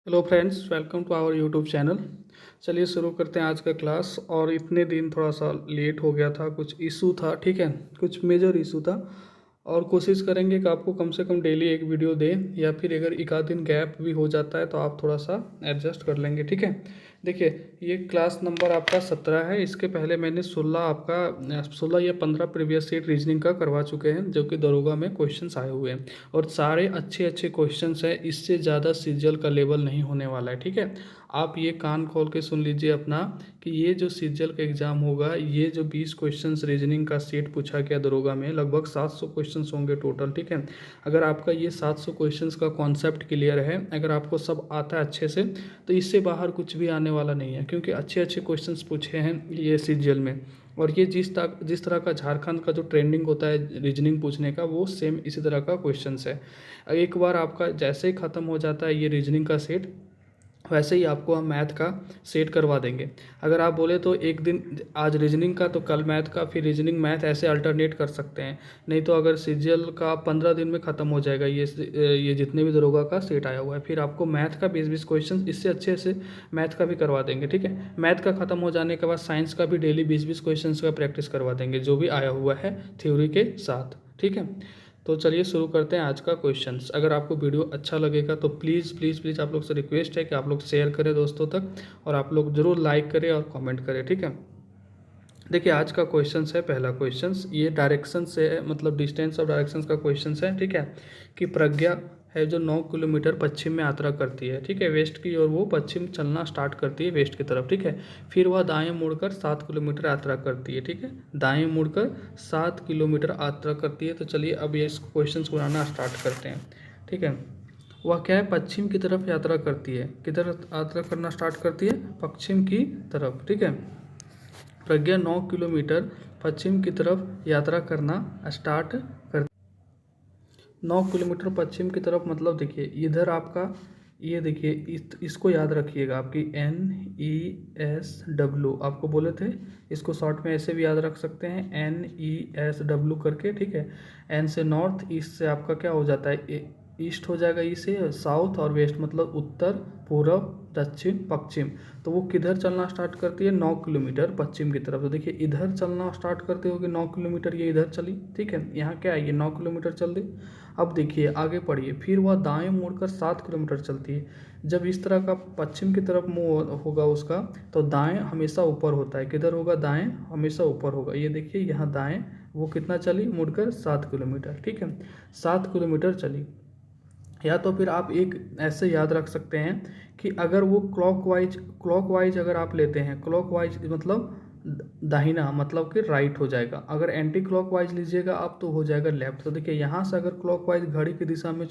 Hello friends, welcome to our YouTube channel. चलिए शुरू करते हैं आज का क्लास। और इतने दिन थोड़ा सा लेट हो गया था, कुछ इशू था, ठीक है, कुछ मेजर इशू था। और कोशिश करेंगे कि आपको कम से कम डेली एक वीडियो दें, या फिर अगर एक आध दिन गैप भी हो जाता है तो आप थोड़ा सा एडजस्ट कर लेंगे, ठीक है। देखिए, ये क्लास नंबर आपका 17 है। इसके पहले मैंने 16 या 15 प्रीवियस सेट रीजनिंग का करवा चुके हैं, जो कि दरोगा में क्वेश्चंस आए हुए हैं। और सारे अच्छे अच्छे क्वेश्चंस हैं, इससे ज़्यादा सीजल का लेवल नहीं होने वाला है, ठीक है। आप ये कान खोल के सुन लीजिए अपना, कि ये जो सीजल का एग्ज़ाम होगा, ये जो 20 क्वेश्चंस रीजनिंग का सेट पूछा गया दरोगा में, लगभग 700 क्वेश्चंस होंगे टोटल, ठीक है। अगर आपका ये 700 क्वेश्चंस का कॉन्सेप्ट क्लियर है, अगर आपको सब आता है अच्छे से, तो इससे बाहर कुछ भी आने वाला नहीं है, क्योंकि अच्छे अच्छे क्वेश्चंस पूछे हैं ये सीजल में। और ये जिस तरह का झारखंड का जो ट्रेंडिंग होता है रीजनिंग पूछने का, वो सेम इसी तरह का क्वेश्चंस है। एक बार आपका जैसे ही ख़त्म हो जाता है ये रीजनिंग का सेट, वैसे ही आपको हम मैथ का सेट करवा देंगे। अगर आप बोले तो एक दिन आज रीजनिंग का तो कल मैथ का, फिर रीजनिंग मैथ, ऐसे अल्टरनेट कर सकते हैं। नहीं तो अगर सीजीएल का 15 दिन में ख़त्म हो जाएगा ये जितने भी दरोगा का सेट आया हुआ है, फिर आपको मैथ का 20-20 क्वेश्चन इससे अच्छे से मैथ का भी करवा देंगे, ठीक है। मैथ का ख़त्म हो जाने के बाद साइंस का भी डेली 20-20 क्वेश्चन का प्रैक्टिस करवा देंगे, जो भी आया हुआ है थ्योरी के साथ, ठीक है। तो चलिए शुरू करते हैं आज का क्वेश्चंस। अगर आपको वीडियो अच्छा लगेगा तो प्लीज़ प्लीज़ प्लीज़ आप लोग से रिक्वेस्ट है कि आप लोग शेयर करें दोस्तों तक, और आप लोग ज़रूर लाइक करें और कमेंट करें, ठीक है। देखिए, आज का क्वेश्चंस है, पहला क्वेश्चंस ये डायरेक्शन से है, मतलब डिस्टेंस ऑफ डायरेक्शंस का क्वेश्चंस है, ठीक है। कि प्रज्ञा है जो 9 किलोमीटर पश्चिम में यात्रा करती है, ठीक है, वेस्ट की ओर वो पश्चिम चलना स्टार्ट करती है, वेस्ट की तरफ, ठीक है। फिर वह दाएं मुड़कर 7 किलोमीटर यात्रा करती है, ठीक है। दाएं मुड़कर 7 किलोमीटर यात्रा करती है। तो चलिए अब ये इस क्वेश्चन को बनाना स्टार्ट करते हैं, ठीक है। वह क्या है, पश्चिम की तरफ यात्रा करती है। किधर यात्रा करना स्टार्ट करती है? पश्चिम की तरफ, ठीक है। प्रज्ञा 9 किलोमीटर पश्चिम की तरफ यात्रा करना स्टार्ट कर 9 किलोमीटर पश्चिम की तरफ, मतलब देखिए इधर आपका, ये देखिए इसको याद रखिएगा, आपकी NESW आपको बोले थे। इसको शॉर्ट में ऐसे भी याद रख सकते हैं, NESW करके, ठीक है। एन से नॉर्थ, ईस्ट से आपका क्या हो जाता है, ईस्ट हो जाएगा, ई से साउथ, और वेस्ट मतलब उत्तर, पूर्व, दक्षिण, पश्चिम। तो वो किधर चलना स्टार्ट करती है? 9 किलोमीटर पश्चिम की तरफ। तो देखिए इधर चलना स्टार्ट करते हो कि 9 किलोमीटर ये इधर चली, ठीक है। यहाँ क्या है, ये 9 किलोमीटर चल दी। अब देखिए आगे पढ़िए, फिर वह दाएं मुड़कर 7 किलोमीटर चलती है। जब इस तरह का पश्चिम की तरफ मुँह होगा उसका, तो दाएं हमेशा ऊपर होता है। किधर होगा? दाएं हमेशा ऊपर होगा। ये देखिए यहाँ दाएं वो कितना चली, मुड़कर 7 किलोमीटर, ठीक है। 7 किलोमीटर चली। या तो फिर आप एक ऐसे याद रख सकते हैं कि अगर वो क्लॉकवाइज अगर आप लेते हैं, क्लॉकवाइज मतलब दाहिना, मतलब कि राइट हो जाएगा। अगर एंटी क्लॉकवाइज लीजिएगा आप तो हो जाएगा लेफ्ट। तो देखिए यहाँ से अगर क्लॉकवाइज घड़ी की दिशा में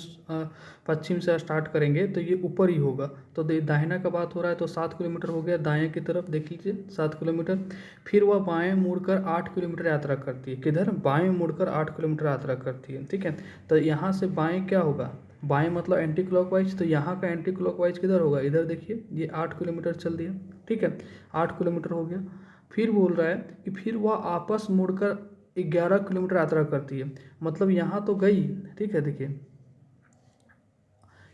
पश्चिम से स्टार्ट करेंगे तो ये ऊपर ही होगा। तो दाहिना का बात हो रहा है, तो 7 किलोमीटर हो गया दाएं की तरफ, देख लीजिए 7 किलोमीटर। फिर वह बाएं मुड़कर 8 किलोमीटर यात्रा करती है। किधर? बाएं मुड़कर 8 किलोमीटर यात्रा करती है, ठीक है। तो यहाँ से बाएं क्या होगा? बाएं मतलब एंटी क्लॉकवाइज। तो यहाँ का एंटी क्लॉकवाइज किधर होगा? इधर देखिए, ये 8 किलोमीटर चल दिया, ठीक है। 8 किलोमीटर हो गया। फिर बोल रहा है कि फिर वह आपस मुड़कर 11 किलोमीटर यात्रा करती है। मतलब यहाँ तो गई, ठीक है, देखिए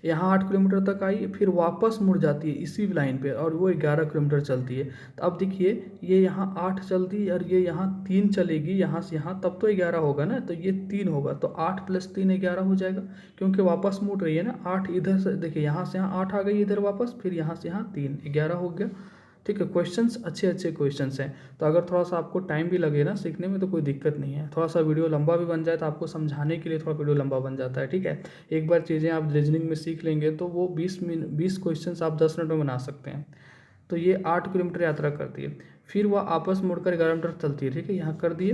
यहाँ 8 किलोमीटर तक आई, फिर वापस मुड़ जाती है इसी लाइन पे, और वो 11 किलोमीटर चलती है। तो अब देखिए ये यहाँ 8 चलती और ये यहाँ 3 चलेगी, यहाँ से यहाँ, तब तो 11 होगा ना। तो ये 3 होगा, तो 8 + 3 11 हो जाएगा, क्योंकि वापस मुड़ रही है ना। 8 इधर से देखिए, यहाँ से यहाँ 8 आ गई इधर वापस, फिर यहाँ से यहाँ 3, 11 हो गया, ठीक है। क्वेश्चंस अच्छे अच्छे क्वेश्चंस हैं। तो अगर थोड़ा सा आपको टाइम भी लगे ना सीखने में तो कोई दिक्कत नहीं है। थोड़ा सा वीडियो लंबा भी बन जाए तो आपको समझाने के लिए थोड़ा वीडियो लंबा बन जाता है, ठीक है। एक बार चीज़ें आप रीजनिंग में सीख लेंगे तो वो 20 क्वेश्चंस आप 10 मिनट में बना सकते हैं। तो ये 8 किलोमीटर यात्रा करती है। फिर वह आपस मुड़कर 11 मीटर चलती है, ठीक है, यहाँ कर दिए।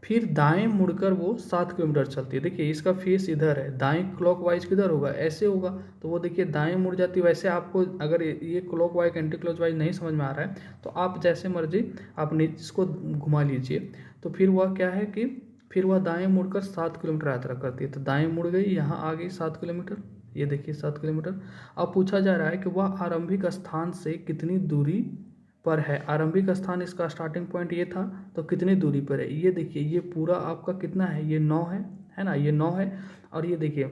फिर दाएं मुड़कर वो 7 किलोमीटर चलती है। देखिए इसका फेस इधर है, दाएं क्लॉकवाइज किधर होगा? ऐसे होगा। तो वो देखिए दाएं मुड़ जाती है। वैसे आपको अगर ये क्लॉकवाइज एंटी क्लॉकवाइज नहीं समझ में आ रहा है तो आप जैसे मर्जी आप इसको घुमा लीजिए। तो फिर वह क्या है कि फिर वह दाएं मुड़कर 7 किलोमीटर यात्रा करती है। तो दाएं मुड़ गई, यहाँ आ गई 7 किलोमीटर, ये देखिए 7 किलोमीटर। अब पूछा जा रहा है कि वह आरंभिक स्थान से कितनी दूरी पर है। आरंभिक स्थान इसका स्टार्टिंग पॉइंट ये था, तो कितनी दूरी पर है? ये देखिए ये पूरा आपका कितना है, ये 9 है ना, ये 9 है। और ये देखिए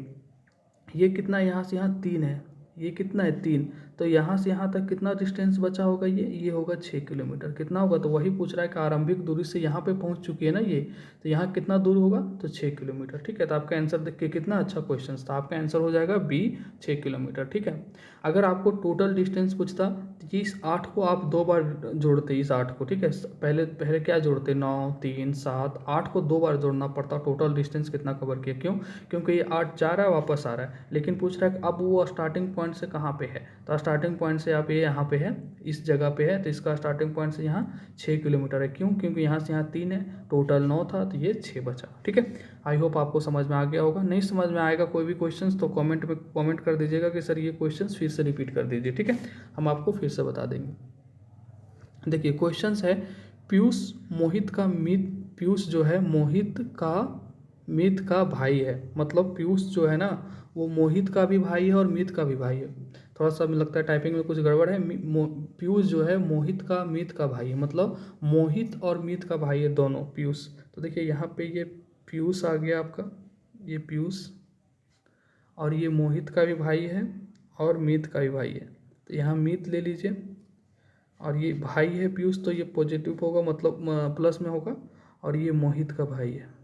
ये कितना, यहाँ से यहाँ 3 है, ये कितना है 3। तो यहाँ से यहाँ तक कितना डिस्टेंस बचा होगा, ये होगा 6 किलोमीटर। कितना होगा, तो वही पूछ रहा है कि आरंभिक दूरी से यहाँ पे पहुँच चुकी है ना ये, तो यहाँ कितना दूर होगा, तो 6 किलोमीटर। ठीक है, तो आपका आंसर देख के कितना अच्छा क्वेश्चन था, आपका आंसर हो जाएगा बी 6 किलोमीटर। ठीक है, अगर आपको टोटल डिस्टेंस पूछता तो इस 8 को आप 2 बार जोड़ते, इस 8 को। ठीक है, पहले क्या जोड़ते, 9 3 7 8 को 2 बार जोड़ना पड़ता, टोटल डिस्टेंस कितना कवर किया। क्यों, क्योंकि ये 8 जा रहा है वापस आ रहा है, लेकिन पूछ रहा है कि अब वो स्टार्टिंग पॉइंट से कहाँ पे है, तो स्टार्टिंग पॉइंट से आप ये यहाँ पे है, इस जगह पे है, तो इसका स्टार्टिंग पॉइंट से यहाँ 6 किलोमीटर है। क्यों, क्योंकि यहाँ से यहाँ 3 है, टोटल 9 था, तो ये 6 बचा। ठीक है, आई होप आपको समझ में आ गया होगा। नहीं समझ में आएगा कोई भी क्वेश्चन तो कमेंट में कमेंट कर दीजिएगा कि सर ये क्वेश्चन फिर से रिपीट कर दीजिए। ठीक है, हम आपको फिर से बता देंगे। देखिए क्वेश्चन है, पीयूष मोहित का मित, पीयूष जो है मोहित का मित का भाई है। मतलब पीयूष जो है ना वो मोहित का भी भाई है और मित का भी भाई है। थोड़ा सा लगता है टाइपिंग में कुछ गड़बड़ है। पीयूष जो है मोहित का मित का भाई है, मतलब मोहित और मित का भाई है दोनों पीयूष। तो देखिए यहाँ पे ये पीयूष आ गया आपका, ये पीयूष, और ये मोहित का भी भाई है और मित का भी भाई है। तो यहाँ मित ले लीजिए, और ये भाई है पीयूष, तो ये पॉजिटिव होगा, मतलब प्लस में होगा, और ये मोहित का भाई है।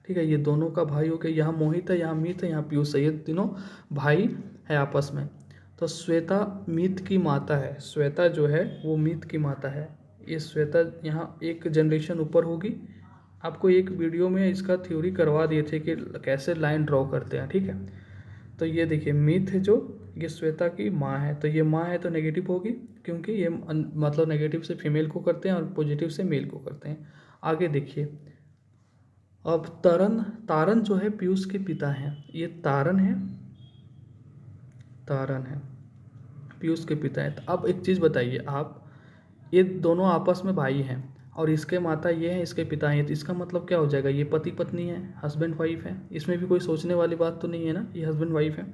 ठीक है, ये दोनों का भाई हो गया, यहाँ मोहित है, यहाँ मित है, यहाँ पीयूष है, ये तीनों भाई है आपस में। तो श्वेता मित की माता है, श्वेता जो है वो मित की माता है। ये श्वेता यहाँ एक जनरेशन ऊपर होगी। आपको एक वीडियो में इसका थ्योरी करवा दिए थे कि कैसे लाइन ड्रॉ करते हैं। ठीक है, तो ये देखिए मित है जो, ये श्वेता की माँ है, तो ये माँ है तो नेगेटिव होगी, क्योंकि ये मतलब नेगेटिव से फीमेल को करते हैं और पॉजिटिव से मेल को करते हैं। आगे देखिए, अब तारन जो है पीयूष के पिता हैं, ये तारन है पीयूष के पिता हैं। तो अब एक चीज़ बताइए आप, ये दोनों आपस में भाई हैं और इसके माता ये हैं, इसके पिता हैं, तो इसका मतलब क्या हो जाएगा, ये पति पत्नी है, हस्बैंड वाइफ है। इसमें भी कोई सोचने वाली बात तो नहीं है ना, ये हस्बैंड वाइफ है।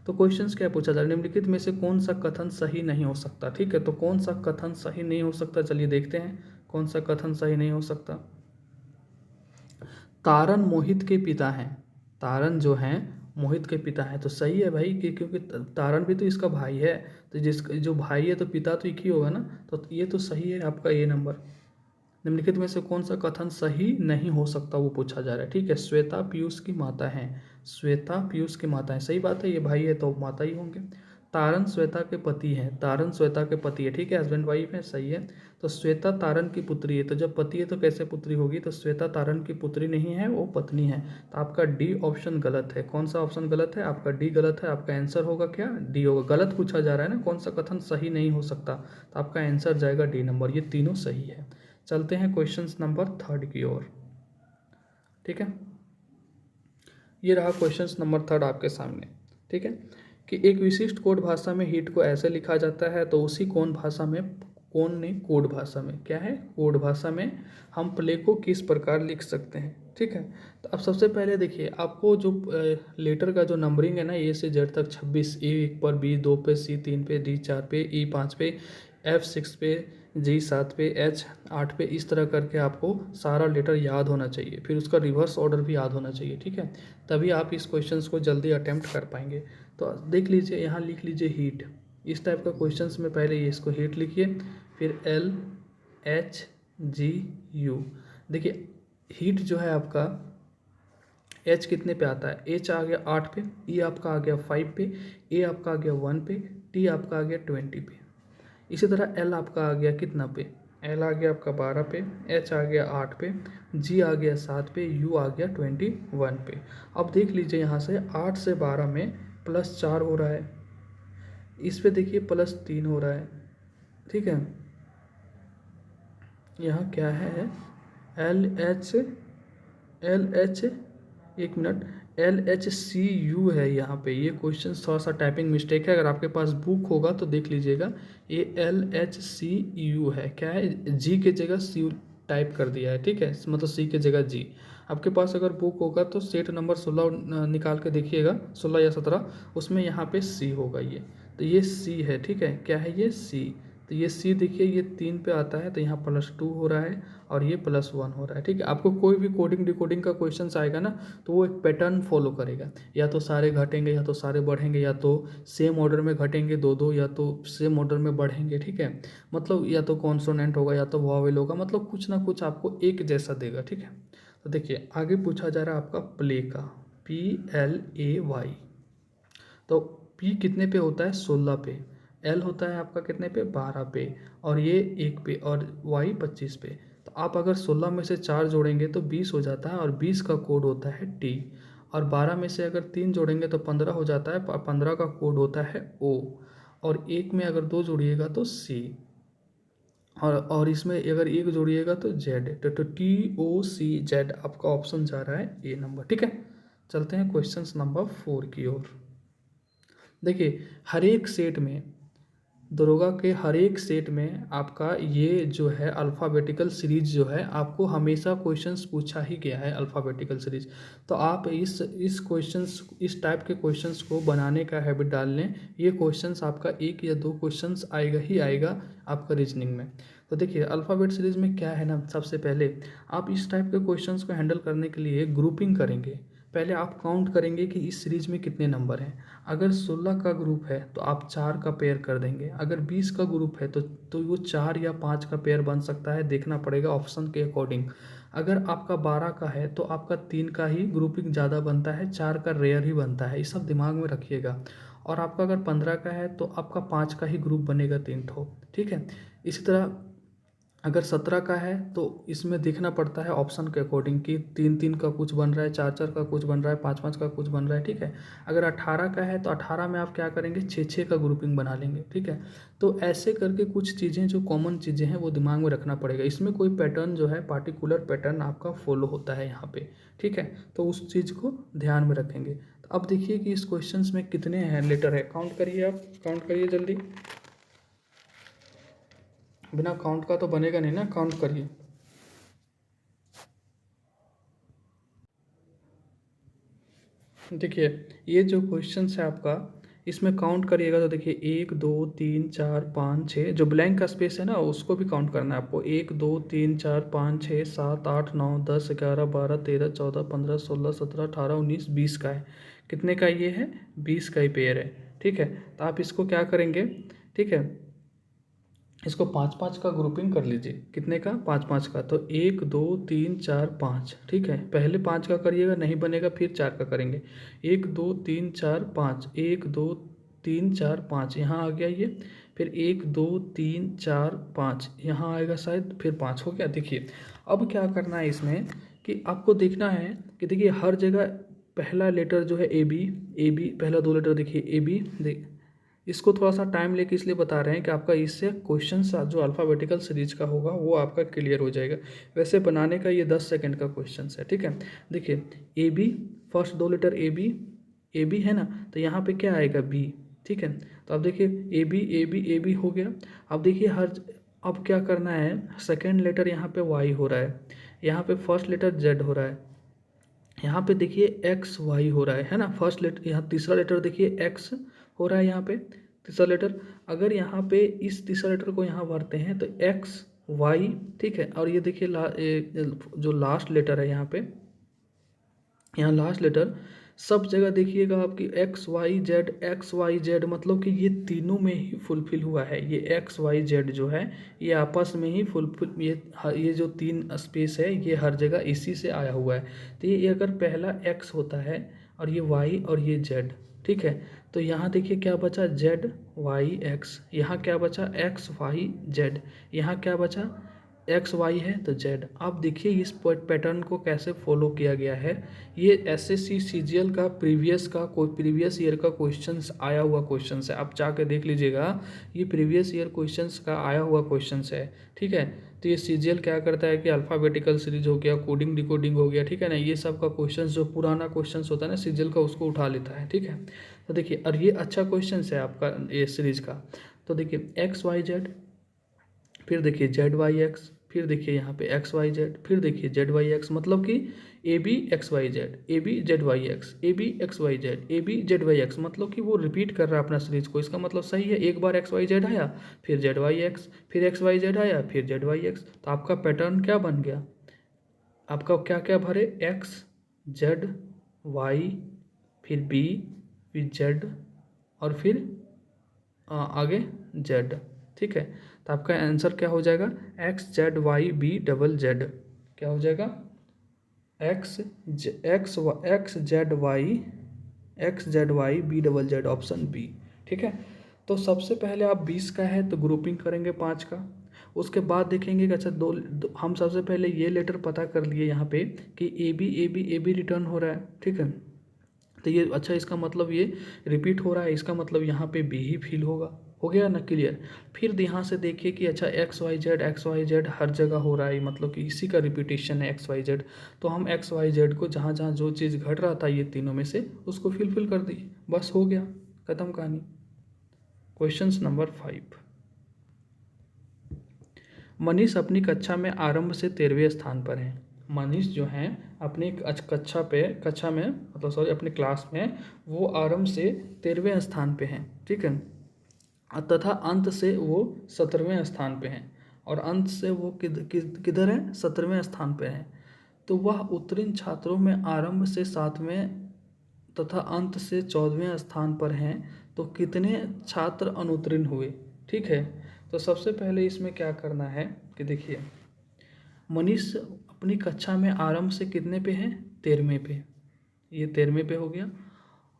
तो क्वेश्चंस क्या पूछा जा रहा है, निम्नलिखित में से कौन सा कथन सही नहीं हो सकता। ठीक है, तो कौन सा कथन सही नहीं हो सकता, चलिए देखते हैं कौन सा कथन सही नहीं हो सकता। तारन मोहित के पिता हैं, तारन जो हैं मोहित के पिता हैं, तो सही है भाई, क्योंकि तारन भी तो इसका भाई है, तो जो भाई है तो पिता तो एक ही होगा ना, तो ये तो सही है आपका ये नंबर। निम्नलिखित में से कौन सा कथन सही नहीं हो सकता वो पूछा जा रहा है। ठीक है, श्वेता पीयूष की माता है, श्वेता पीयूष की माता है, सही बात है, ये भाई है तो माता ही होंगे। तारन श्वेता के पति हैं, तारन श्वेता के पति है। ठीक है, हस्बैंड वाइफ है, सही है। तो श्वेता तारन की पुत्री है, तो जब पति है तो कैसे पुत्री होगी, तो श्वेता तारन की पुत्री नहीं है, वो पत्नी है। तो आपका डी ऑप्शन गलत है। कौन सा ऑप्शन गलत है, आपका डी गलत है। आपका आंसर होगा क्या, डी होगा। गलत पूछा जा रहा है ना, कौन सा कथन सही नहीं हो सकता, तो आपका आंसर जाएगा डी नंबर, ये तीनों सही है। चलते हैं क्वेश्चन नंबर 3 की ओर। ठीक है, ये रहा क्वेश्चन नंबर 3 आपके सामने। ठीक है, कि एक विशिष्ट कोड भाषा में हीट को ऐसे लिखा जाता है, तो उसी कोड भाषा में कोड भाषा में क्या है, कोड भाषा में हम प्ले को किस प्रकार लिख सकते हैं। ठीक है, तो अब सबसे पहले देखिए, आपको जो लेटर का जो नंबरिंग है ना, ए से जेड तक 26, ए 1 पर, बी 2 पे, सी 3 पे, डी 4 पे, ई 5 पे, एफ 6 पे, जी 7 पे, एच 8 पे, इस तरह करके आपको सारा लेटर याद होना चाहिए, फिर उसका रिवर्स ऑर्डर भी याद होना चाहिए। ठीक है, तभी आप इस क्वेश्चन को जल्दी अटैम्प्ट कर पाएंगे। तो देख लीजिए, यहाँ लिख लीजिए हीट, इस टाइप का क्वेश्चन में पहले ये इसको हीट लिखिए, फिर एल एच जी यू। देखिए हीट जो है आपका एच कितने पे आता है, एच आ गया 8 पे, ई आपका आ गया 5 पे, ए आपका आ गया 1 पे, टी आपका आ गया 20 पे। इसी तरह एल आपका आ गया कितना पे, एल आ गया आपका 12 पे, एच आ गया 8 पे, जी आ गया 7 पे, यू आ गया 21 पे। अब देख लीजिए यहाँ से 8 से 12 में +4 हो रहा है, इस पे देखिए +3 हो रहा है। ठीक है, यहाँ क्या है, एल एच एक मिनट, LHCU है यहाँ पे। ये क्वेश्चन थोड़ा सा टाइपिंग मिस्टेक है, अगर आपके पास बुक होगा तो देख लीजिएगा, ये LHCU है। क्या है, जी के जगह सी टाइप कर दिया है। ठीक है, मतलब सी के जगह जी। आपके पास अगर बुक होगा तो सेट नंबर 16 निकाल के देखिएगा, 16 या 17, उसमें यहाँ पे सी होगा ये, तो ये सी है। ठीक है, क्या है ये, सी। तो ये सी देखिए ये 3 पे आता है, तो यहाँ +2 हो रहा है और ये +1 हो रहा है, ठीक है। आपको कोई भी कोडिंग डिकोडिंग का क्वेश्चन आएगा ना, तो वो एक पैटर्न फॉलो करेगा, या तो सारे घटेंगे या तो सारे बढ़ेंगे, या तो सेम ऑर्डर में घटेंगे दो दो, या तो सेम ऑर्डर में बढ़ेंगे, ठीक है। मतलब या तो कॉन्सोनेंट होगा या तो वॉवेल होगा, मतलब कुछ ना कुछ आपको एक जैसा देगा, ठीक है। तो देखिए आगे पूछा जा रहा है आपका प्ले का, PLAY। तो P कितने पे होता है? 16 पे। L होता है आपका कितने पे? 12 पे। और ये 1 पे, और Y 25 पे। तो आप अगर 16 में से 4 जोड़ेंगे तो 20 हो जाता है, और 20 का कोड होता है T। और 12 में से अगर 3 जोड़ेंगे तो 15 हो जाता है, 15 का कोड होता है O। और 1 में अगर 2 जोड़िएगा तो C। और इसमें अगर 1 जोड़िएगा तो Z। तो TOCZ आपका ऑप्शन जा रहा है A नंबर, ठीक है। चलते हैं क्वेश्चन नंबर 4 की ओर। देखिए हर एक सेट में, दरोगा के हर एक सेट में आपका ये जो है अल्फ़ाबेटिकल सीरीज जो है, आपको हमेशा क्वेश्चंस पूछा ही गया है अल्फ़ाबेटिकल सीरीज। तो आप इस क्वेश्चंस, इस टाइप के क्वेश्चंस को बनाने का हैबिट डाल लें। ये क्वेश्चंस आपका 1 या 2 क्वेश्चंस आएगा ही आएगा आपका रीजनिंग में। तो देखिए अल्फ़ाबेट सीरीज में क्या है ना, सबसे पहले आप इस टाइप के क्वेश्चंस को हैंडल करने के लिए ग्रुपिंग करेंगे। पहले आप काउंट करेंगे कि इस सीरीज में कितने नंबर हैं। अगर 16 का ग्रुप है तो आप 4 का पेयर कर देंगे। अगर 20 का ग्रुप है तो वो 4 या 5 का पेयर बन सकता है, देखना पड़ेगा ऑप्शन के अकॉर्डिंग। अगर आपका 12 का है तो आपका 3 का ही ग्रुपिंग ज़्यादा बनता है, 4 का रेयर ही बनता है, ये सब दिमाग में रखिएगा। और आपका अगर 15 का है तो आपका 5 का ही ग्रुप बनेगा 3 ठो, ठीक है। इसी तरह अगर 17 का है तो इसमें देखना पड़ता है ऑप्शन के अकॉर्डिंग कि 3-3 का कुछ बन रहा है, 4-4 का कुछ बन रहा है, 5-5 का कुछ बन रहा है, ठीक है। अगर 18 का है तो 18 में आप क्या करेंगे, 6-6 का ग्रुपिंग बना लेंगे, ठीक है। तो ऐसे करके कुछ चीज़ें जो कॉमन चीज़ें हैं वो दिमाग में रखना पड़ेगा। इसमें कोई पैटर्न जो है, पार्टिकुलर पैटर्न आपका फॉलो होता है यहाँ पे, ठीक है। तो उस चीज़ को ध्यान में रखेंगे। तो अब देखिए कि इस क्वेश्चन में कितने हैं लेटर है, काउंट करिए, आप काउंट करिए जल्दी। बिना काउंट का तो बनेगा नहीं ना, काउंट करिए। देखिए ये जो क्वेश्चन है आपका, इसमें काउंट करिएगा तो देखिए 1 2 3 4 5 6, जो ब्लैंक का स्पेस है ना उसको भी काउंट करना है आपको। 1 2 3 4 5 6 7 8 9 10 11 12 13 14 15 16 17 18 19 20 का है। कितने का ये है? 20 का ही पेयर है, ठीक है। तो आप इसको क्या करेंगे, ठीक है, इसको 5-5 का ग्रुपिंग कर लीजिए। कितने का? 5-5 का। तो 1 2 3 4 5, ठीक है। पहले 5 का करिएगा, नहीं बनेगा फिर 4 का करेंगे। 1 2 3 4 5, 1 2 3 4 5 यहाँ आ गया ये। फिर 1 2 3 4 5 यहाँ आएगा शायद, फिर 5 हो गया। देखिए अब क्या करना है इसमें कि आपको देखना है कि देखिए हर जगह पहला लेटर जो है ए बी, पहला 2 लेटर देखिए ए बी। इसको थोड़ा सा टाइम लेके इसलिए बता रहे हैं कि आपका इससे क्वेश्चन जो अल्फ़ाबेटिकल सीरीज का होगा वो आपका क्लियर हो जाएगा। वैसे बनाने का ये 10 सेकंड का क्वेश्चन है, ठीक है। देखिए A B, first 2 letter A B है ना, तो यहाँ पे क्या आएगा? बी, ठीक है। तो अब देखिए ए बी हो गया। अब देखिए अब क्या करना है, सेकेंड लेटर यहाँ पे वाई हो रहा है, यहाँ पे फर्स्ट लेटर जेड हो रहा है, यहाँ पे देखिए एक्स वाई हो रहा है ना। फर्स्ट लेटर, यहाँ तीसरा लेटर देखिए एक्स हो रहा है, यहाँ पे तीसरा लेटर। अगर यहाँ पे इस तीसरा लेटर को यहाँ भरते हैं तो एक्स वाई, ठीक है। और ये देखिए जो लास्ट लेटर है यहाँ लास्ट लेटर, सब जगह देखिएगा आपकी एक्स वाई जेड, मतलब कि ये तीनों में ही फुलफिल हुआ है। ये एक्स वाई जेड जो है ये आपस में ही फुलफिल, ये जो 3 स्पेस है ये हर जगह इसी से आया हुआ है। तो ये अगर पहला एक्स होता है और ये वाई और ये जेड, ठीक है। तो यहाँ देखिए क्या बचा, जेड वाई एक्स। यहाँ क्या बचा, एक्स वाई जेड। यहाँ क्या बचा, एक्स वाई है तो जेड। आप देखिए इस पैटर्न को कैसे फॉलो किया गया है। ये एसएससी सीजीएल का प्रीवियस ईयर का क्वेश्चंस आया हुआ क्वेश्चंस है, आप जाके देख लीजिएगा। ये प्रीवियस ईयर क्वेश्चंस का आया हुआ क्वेश्चंस है, ठीक है। तो ये सीजीएल क्या करता है कि अल्फ़ाबेटिकल सीरीज हो गया, कोडिंग डिकोडिंग हो गया, ठीक है ना, ये सब का क्वेश्चन जो पुराना क्वेश्चन होता है ना सीजीएल का, उसको उठा लेता है, ठीक है। तो देखिए और ये अच्छा क्वेश्चन है आपका ये सीरीज का। तो देखिए एक्स वाई जेड, फिर देखिए जेड वाई एक्स, फिर देखिए यहाँ पे एक्स वाई जेड, फिर देखिए जेड वाई एक्स, मतलब कि A B X Y Z, A B Z Y X, A B X Y Z, A B Z Y X, मतलब कि वो रिपीट कर रहा है अपना सीरीज को। इसका मतलब सही है, एक बार एक्स वाई जेड आया, फिर जेड वाई एक्स, फिर एक्स वाई जेड आया, फिर जेड वाई एक्स। तो आपका पैटर्न क्या बन गया, आपका क्या क्या भरे, एक्स जेड वाई, फिर बी, फिर जेड, और फिर आगे जेड। ठीक है, तो आपका आंसर क्या हो जाएगा, X Z Y B double Z. क्या हो जाएगा, X X Z Y B double Z, option B. ठीक है, तो सबसे पहले आप 20 का है तो ग्रुपिंग करेंगे 5 का। उसके बाद देखेंगे कि अच्छा हम सबसे पहले ये लेटर पता कर लिए यहाँ पे कि ए बी रिटर्न हो रहा है। ठीक है, तो ये अच्छा, इसका मतलब ये रिपीट हो रहा है, इसका मतलब यहाँ पे बी ही फिल होगा। हो गया ना क्लियर। फिर यहाँ से देखिए कि अच्छा एक्स वाई जेड हर जगह हो रहा है, मतलब कि इसी का रिपीटेशन है एक्स वाई जेड। तो हम एक्स वाई जेड को जहाँ जहाँ जो चीज़ घट रहा था ये तीनों में से, उसको फिल कर दिए, बस हो गया, खत्म कहानी। Question number 5। मनीष अपनी कक्षा में आरंभ से 13वें स्थान पर है। मनीष जो हैं अपनी कक्षा में मतलब सॉरी अपने क्लास में वो आरंभ से 13वें स्थान पे हैं। ठीक है, तथा अंत से वो 17वें स्थान पे हैं। और अंत से वो किधर है, 17वें स्थान पे हैं। तो वह उत्तीर्ण छात्रों में आरंभ से 7वें तथा अंत से 14वें स्थान पर हैं। तो कितने छात्र अनुत्तीर्ण हुए। ठीक है, तो सबसे पहले इसमें क्या करना है कि देखिए, मनीष अपनी कक्षा में आरंभ से कितने पे है, 13वें पे, ये 13वें पे हो गया,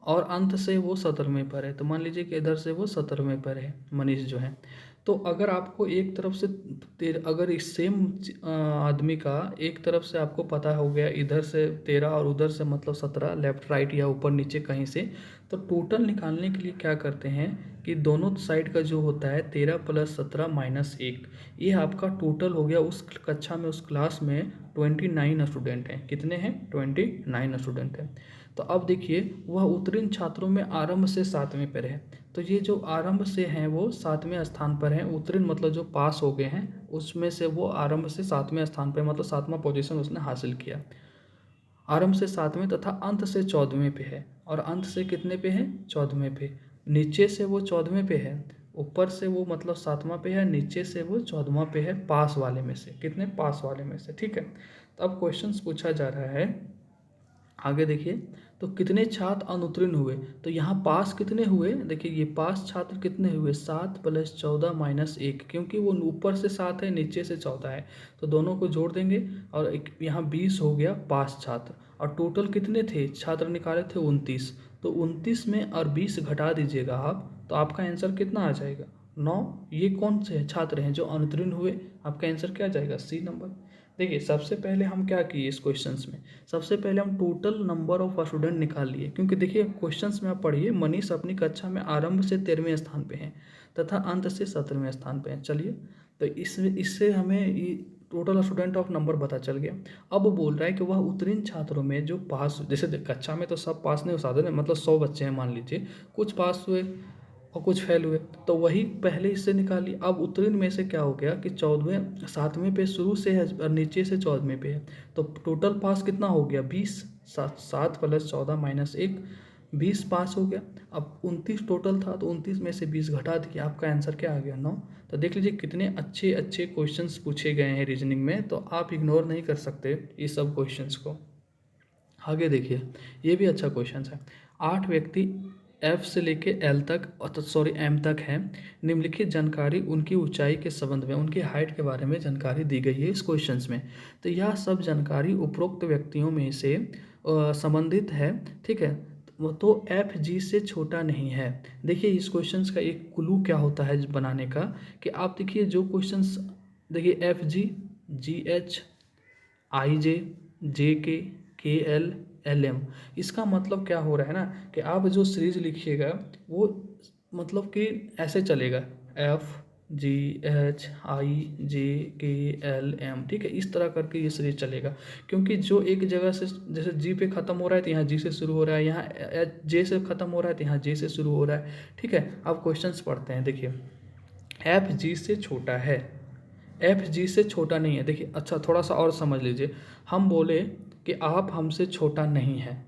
और अंत से वो 17वें पर है। तो मान लीजिए कि इधर से वो 17वें पर है मनीष जो है। तो अगर आपको एक तरफ से अगर इस सेम आदमी का एक तरफ से आपको पता हो गया, इधर से 13 और उधर से मतलब 17, लेफ्ट राइट या ऊपर नीचे कहीं से, तो टोटल निकालने के लिए क्या करते हैं कि दोनों साइड का जो होता है 13 + 17 - 1, ये आपका टोटल हो गया। उस कक्षा में, उस क्लास में 29 स्टूडेंट हैं। कितने हैं, 29 स्टूडेंट हैं। तो अब देखिए, वह उत्तीर्ण छात्रों में आरंभ से 7वें पर है। तो ये जो आरंभ से हैं वो 7वें स्थान पर हैं। उत्तीर्ण मतलब जो पास हो गए हैं, उसमें से वो आरंभ से 7वें स्थान पर, मतलब 7वां पोजीशन उसने हासिल किया। आरंभ से 7वें तथा अंत से 14वें पे है। और अंत से कितने पे है, 14वें पे। नीचे से वो 14वें पे है, ऊपर से वो मतलब 7वां पे है, नीचे से वो 14वां पे है, पास वाले में से। कितने, पास वाले में से। ठीक है, तो अब क्वेश्चन पूछा जा रहा है, आगे देखिए, तो कितने छात्र अनुत्तीर्ण हुए। तो यहाँ पास कितने हुए, देखिए ये पास छात्र कितने हुए, 7 + 14 - 1, क्योंकि वो ऊपर से 7 है, नीचे से 14 है, तो दोनों को जोड़ देंगे और एक यहाँ 20 हो गया पास छात्र। और टोटल कितने थे छात्र, निकाले थे 29। तो 29 में और 20 घटा दीजिएगा आप, तो आपका आंसर कितना आ जाएगा, 9। ये कौन से छात्र हैं जो अनुत्तीर्ण हुए, आपका आंसर क्या आ जाएगा, सी नंबर। देखिए, सबसे पहले हम क्या किए इस क्वेश्चंस में, सबसे पहले हम टोटल नंबर ऑफ स्टूडेंट निकाल लिए। क्योंकि देखिए क्वेश्चंस में आप पढ़िए, मनीष अपनी कक्षा में आरंभ से 13वें स्थान पे हैं तथा अंत से 17वें स्थान पे हैं। चलिए, तो इससे हमें टोटल स्टूडेंट ऑफ नंबर पता चल गया। अब बोल रहा है कि वह उत्तीर्ण छात्रों में जो पास, जैसे कक्षा में तो सब पास नहीं हो सकते, मतलब 100 बच्चे हैं मान लीजिए, कुछ पास हुए और कुछ फेल हुए, तो वही पहले इससे निकाली। अब उत्तीर्ण में से क्या हो गया कि 14वें 7वें पे शुरू से है और नीचे से 14वें पे है, तो टोटल पास कितना हो गया, 20। 7 + 14 - 1, 20 पास हो गया। अब 29 टोटल था, तो 29 में से 20 घटा दिया, आपका आंसर क्या आ गया, 9। तो देख लीजिए कितने अच्छे अच्छे क्वेश्चंस पूछे गए हैं रीजनिंग में, तो आप इग्नोर नहीं कर सकते ये सब क्वेश्चंस को। आगे देखिए, ये भी अच्छा क्वेश्चन है। 8 व्यक्ति एफ से लेके एल तक, सॉरी एम तक हैं। निम्नलिखित जानकारी उनकी ऊंचाई के संबंध में, उनकी हाइट के बारे में जानकारी दी गई है इस क्वेश्चंस में। तो यह सब जानकारी उपरोक्त व्यक्तियों में से संबंधित है। ठीक है, वो तो एफ जी से छोटा नहीं है। देखिए इस क्वेश्चंस का एक क्लू क्या होता है बनाने का, कि आप देखिए जो क्वेश्चंस, देखिए एफ जी, जी एच, आई जे, जे के एल, एल एम, इसका मतलब क्या हो रहा है ना, कि आप जो सीरीज लिखिएगा वो मतलब कि ऐसे चलेगा, एफ जी एच आई जे के एल एम। ठीक है, इस तरह करके ये सीरीज चलेगा। क्योंकि जो एक जगह से, जैसे जी पे ख़त्म हो रहा है तो यहाँ जी से शुरू हो रहा है, यहाँ जे से ख़त्म हो रहा है तो यहाँ जे से शुरू हो रहा है। ठीक है, अब क्वेश्चंस पढ़ते हैं। देखिए, एफ जी से छोटा है, एफ जी से छोटा नहीं है। देखिए अच्छा थोड़ा सा और समझ लीजिए, हम बोले कि आप हमसे छोटा नहीं हैं,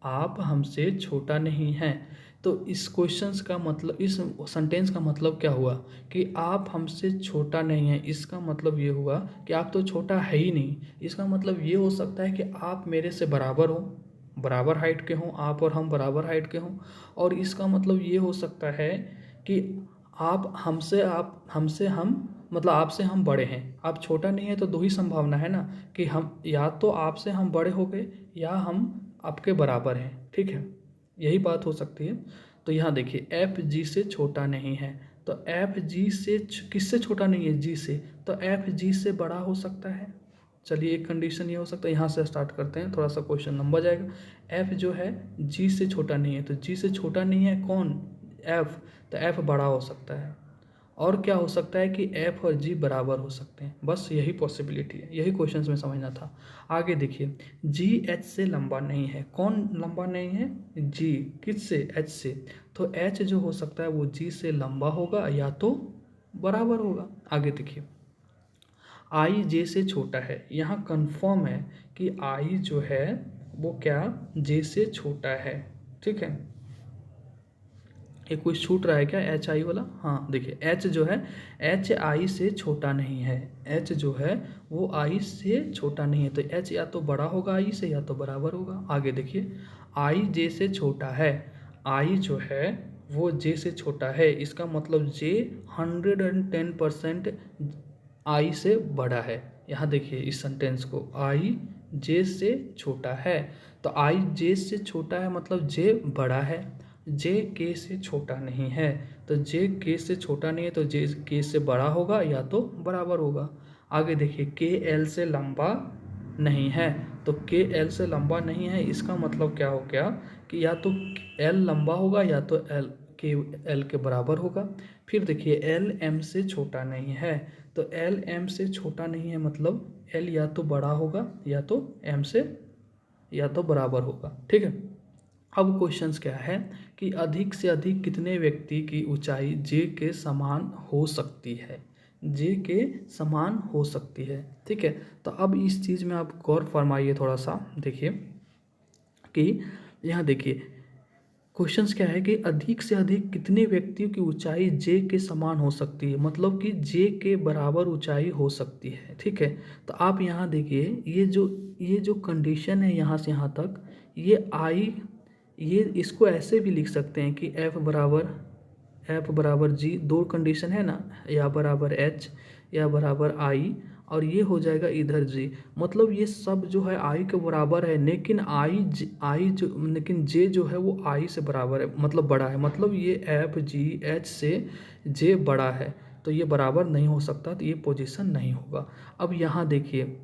आप हमसे छोटा नहीं हैं, तो इस क्वेश्चंस का मतलब, इस सेंटेंस का मतलब क्या हुआ कि आप हमसे छोटा नहीं हैं। इसका मतलब ये हुआ कि आप तो छोटा है ही नहीं। इसका मतलब ये हो सकता है कि आप मेरे से बराबर हो, बराबर हाइट के हों, आप और हम बराबर हाइट के हों। और इसका मतलब ये हो सकता है कि आप हमसे हम मतलब आपसे हम बड़े हैं। आप छोटा नहीं है तो दो ही संभावना है ना, कि हम या तो आपसे हम बड़े हो गए या हम आपके बराबर हैं, ठीक है, यही बात हो सकती है। तो यहाँ देखिए एफ जी से छोटा नहीं है, तो एफ जी से किससे छोटा नहीं है, जी से, तो एफ जी से बड़ा हो सकता है। चलिए एक कंडीशन ये हो सकता है, यहाँ से स्टार्ट करते हैं, थोड़ा सा क्वेश्चन लंबा जाएगा। एफ जो है जी से छोटा नहीं है, तो जी से छोटा नहीं है कौन, एफ, तो एफ बड़ा हो सकता है। और क्या हो सकता है कि एफ और जी बराबर हो सकते हैं, बस यही पॉसिबिलिटी है, यही क्वेश्चन में समझना था। आगे देखिए, जी एच से लंबा नहीं है, कौन लंबा नहीं है, जी, किससे, एच से, तो एच जो हो सकता है वो जी से लंबा होगा या तो बराबर होगा। आगे देखिए, आई जे से छोटा है, यहाँ कंफर्म है कि आई जो है वो क्या, जे से छोटा है, ठीक है। ये कुछ छूट रहा है क्या, एच आई वाला, हाँ देखिए एच जो है एच आई से छोटा नहीं है, एच जो है वो आई से छोटा नहीं है, तो एच या तो बड़ा होगा आई से या तो बराबर होगा। आगे देखिए, आई जे से छोटा है, आई जो है वो जे से छोटा है, इसका मतलब जे 110% आई से बड़ा है। यहाँ देखिए इस सेंटेंस को, आई जे से छोटा है, तो आई जे से छोटा है मतलब जे बड़ा है, जे के से छोटा नहीं है, तो जे के से छोटा नहीं है तो जे के से बड़ा होगा या तो बराबर होगा। आगे देखिए, के एल से लंबा नहीं है, तो के एल से लंबा नहीं है, इसका मतलब क्या हो गया कि या तो एल लंबा होगा या तो एल के एल के बराबर होगा। फिर देखिए एल एम से छोटा नहीं है, तो एल एम से छोटा नहीं है मतलब एल या तो बड़ा होगा या तो एम से या तो बराबर होगा, ठीक है। अब क्वेश्चंस क्या है कि अधिक से अधिक कितने व्यक्ति की ऊंचाई जे के समान हो सकती है, जे के समान हो सकती है, ठीक है। तो अब इस चीज़ में आप गौर फरमाइए थोड़ा सा, देखिए कि यहाँ देखिए क्वेश्चंस क्या है कि अधिक से अधिक कितने व्यक्तियों की ऊंचाई जे के समान हो सकती है, मतलब कि जे के बराबर ऊंचाई हो सकती है, ठीक है। तो आप यहाँ देखिए ये जो कंडीशन है यहाँ से यहाँ तक, ये आई, ये इसको ऐसे भी लिख सकते हैं कि एफ बराबर जी, दो कंडीशन है ना, या बराबर एच या बराबर आई, और ये हो जाएगा इधर जी, मतलब ये सब जो है आई के बराबर है, लेकिन लेकिन जे जो है वो आई से बराबर है, मतलब बड़ा है, मतलब ये एफ जी एच से जे बड़ा है, तो ये बराबर नहीं हो सकता, तो ये पोजीशन नहीं होगा। अब यहाँ देखिए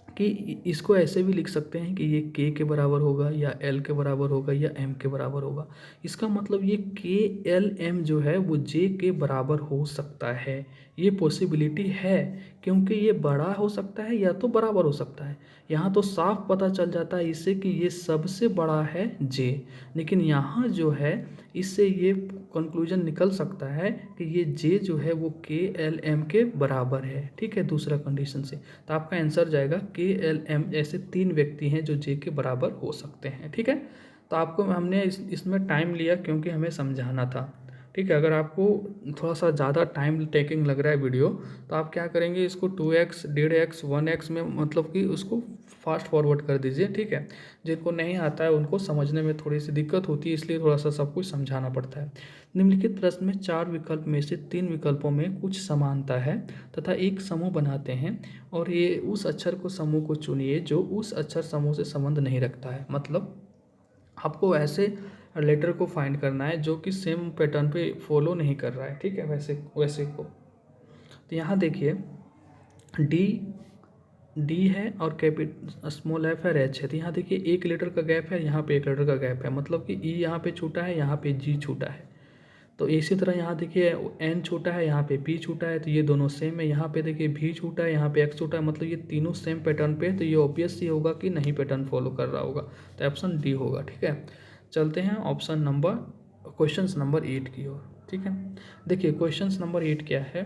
कि इसको ऐसे भी लिख सकते हैं कि ये के बराबर होगा या एल के बराबर होगा या एम के बराबर होगा। इसका मतलब ये के एल एम जो है वो जे के बराबर हो सकता है, ये पॉसिबिलिटी है, क्योंकि ये बड़ा हो सकता है या तो बराबर हो सकता है। यहाँ तो साफ पता चल जाता है इससे कि ये सबसे बड़ा है जे, लेकिन यहाँ जो है इससे ये कंक्लूजन निकल सकता है कि ये जे जो है वो के एल एम के बराबर है, ठीक है, दूसरा कंडीशन से। तो आपका आंसर जाएगा के एल एम, ऐसे तीन व्यक्ति हैं जो जे के बराबर हो सकते हैं, ठीक है। तो आपको हमने इसमें टाइम लिया क्योंकि हमें समझाना था, ठीक है। अगर आपको थोड़ा सा ज़्यादा टाइम टेकिंग लग रहा है वीडियो, तो आप क्या करेंगे, इसको 2x 1.5x 1x में मतलब कि उसको फास्ट फॉरवर्ड कर दीजिए, ठीक है। जिनको नहीं आता है उनको समझने में थोड़ी सी दिक्कत होती है, इसलिए थोड़ा सा सब कुछ समझाना पड़ता है। निम्नलिखित प्रश्न में 4 विकल्प में से 3 विकल्पों में कुछ समानता है तथा एक समूह बनाते हैं, और ये उस अक्षर को समूह को चुनिए जो उस अक्षर समूह से संबंध नहीं रखता है। मतलब आपको ऐसे लेटर को फाइंड करना है जो कि सेम पैटर्न पे फॉलो नहीं कर रहा है, ठीक है, वैसे वैसे को। तो यहाँ देखिए डी डी है और स्मॉल एफ है, एच है, तो यहाँ देखिए एक लेटर का गैप है, यहाँ पे एक लेटर का गैप है, मतलब कि ई यहाँ पे छूटा है, यहाँ पे जी छूटा है। तो इसी तरह यहाँ देखिए एन छूटा है, यहाँ पे पी छूटा है, तो ये दोनों सेम है। यहाँ पे देखिए भी छूटा है, यहाँ पे एक्स छूटा है, मतलब ये तीनों सेम पैटर्न पे है, तो ये ऑब्वियस ही होगा कि नहीं पैटर्न फॉलो कर रहा होगा, तो ऑप्शन डी होगा, ठीक है। चलते हैं क्वेश्चन नंबर 8 की ओर, ठीक है। देखिए क्वेश्चन नंबर 8 क्या है